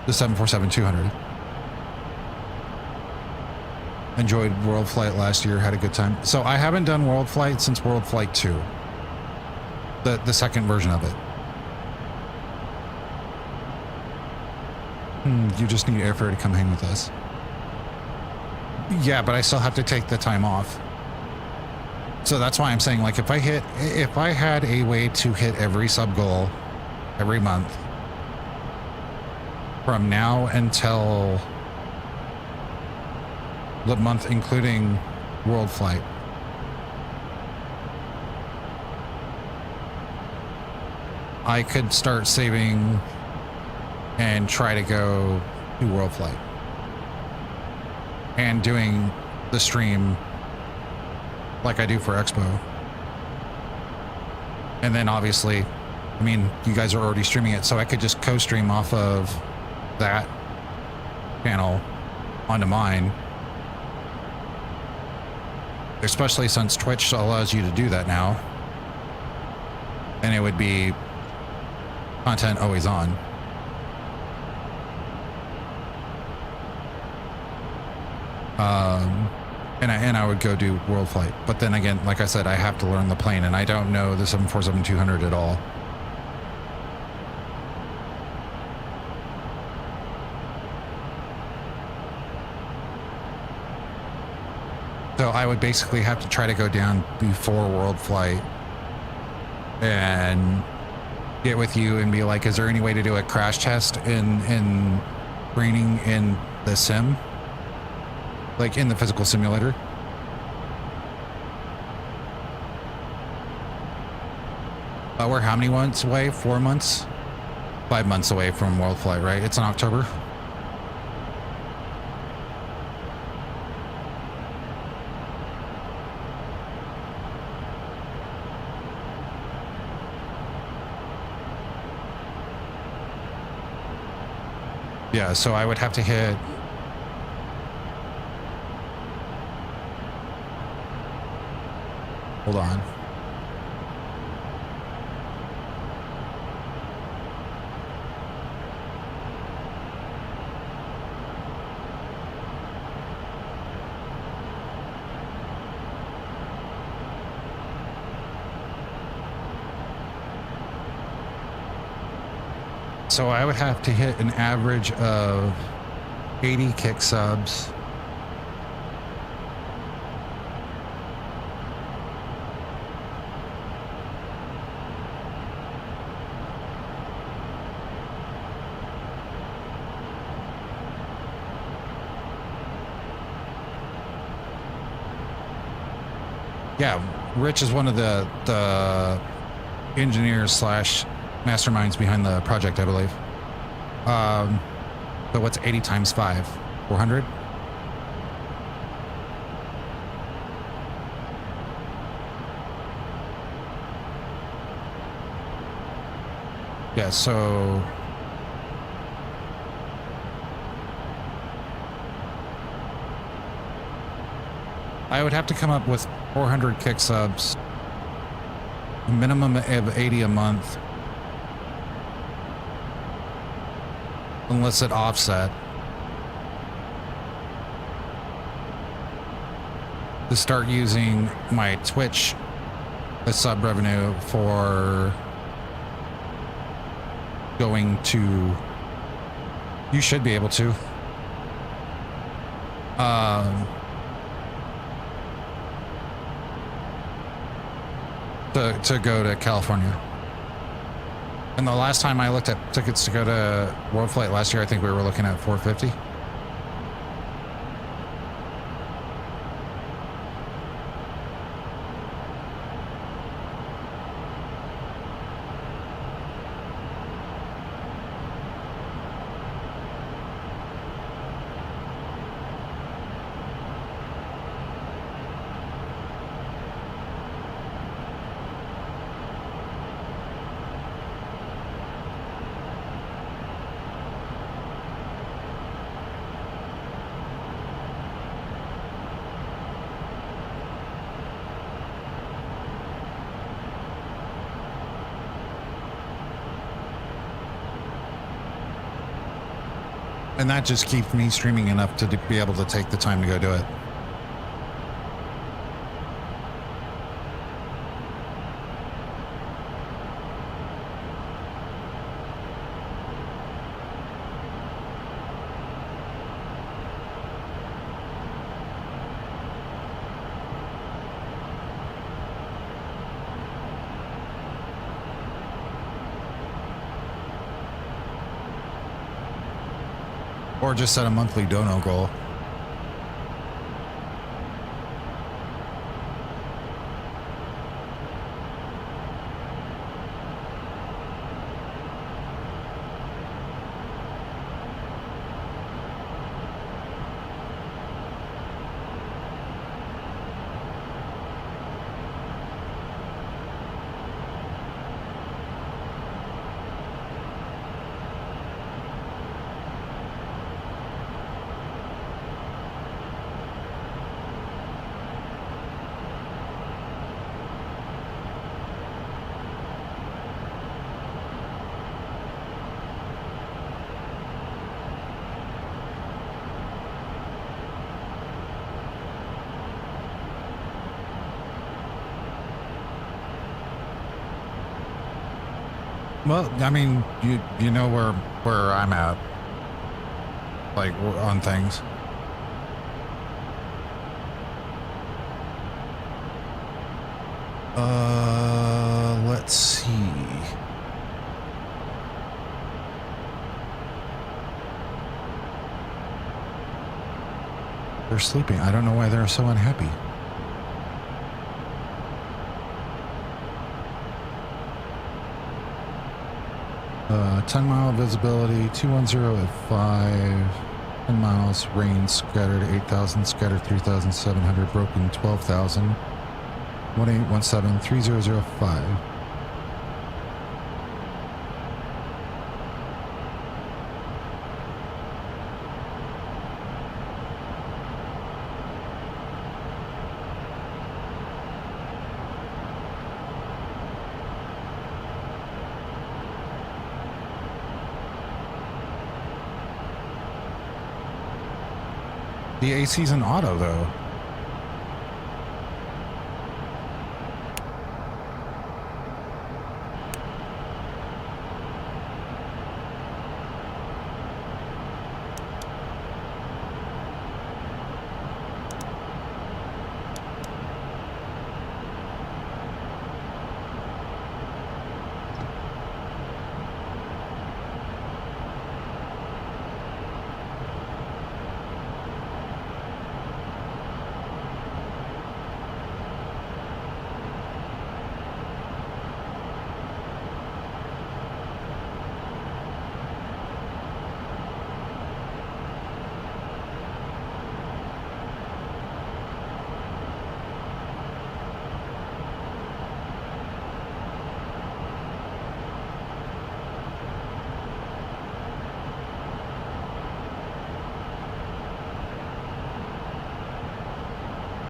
the 747-200. Enjoyed World Flight last year, had a good time. So I haven't done World Flight since World Flight 2. The second version of it. You just need airfare to come hang with us. Yeah, but I still have to take the time off. So that's why I'm saying, like, if I had a way to hit every sub goal every month from now until the month including World Flight, I could start saving and try to go to World Flight and doing the stream like I do for Expo. And then obviously, I mean, you guys are already streaming it, so I could just co-stream off of that channel onto mine. Especially since Twitch allows you to do that now. And it would be content always on. And I would go do World Flight. But then again, like I said, I have to learn the plane, and I don't know the 747-200 at all. So I would basically have to try to go down before World Flight and get with you and be like, is there any way to do a crash test in training in the sim? Like in the physical simulator? We're how many months away? 4 months? 5 months away from World Flight, right? It's in October. Yeah, so I would have to hit hold on. So I would have to hit an average of 80 kick subs. Yeah, Rich is one of the engineers slash masterminds behind the project, I believe. But what's 80 times 5? 400? Yeah, so I would have to come up with 400 kick subs, a minimum of 80 a month, unless it offset, to start using my Twitch as sub revenue for going to, you should be able to, to go to California. And the last time I looked at tickets to go to World Flight last year, I think we were looking at $450. And that just keeps me streaming enough to be able to take the time to go do it. Or just set a monthly dono goal. Well, I mean, you know where I'm at, like on things. Let's see. They're sleeping. I don't know why they're so unhappy. Uh, 10-mile visibility, 210 at 5, 10 miles, rain, scattered 8,000, scattered 3,700, broken 12,000, 1817, 3005. The AC's an auto, though.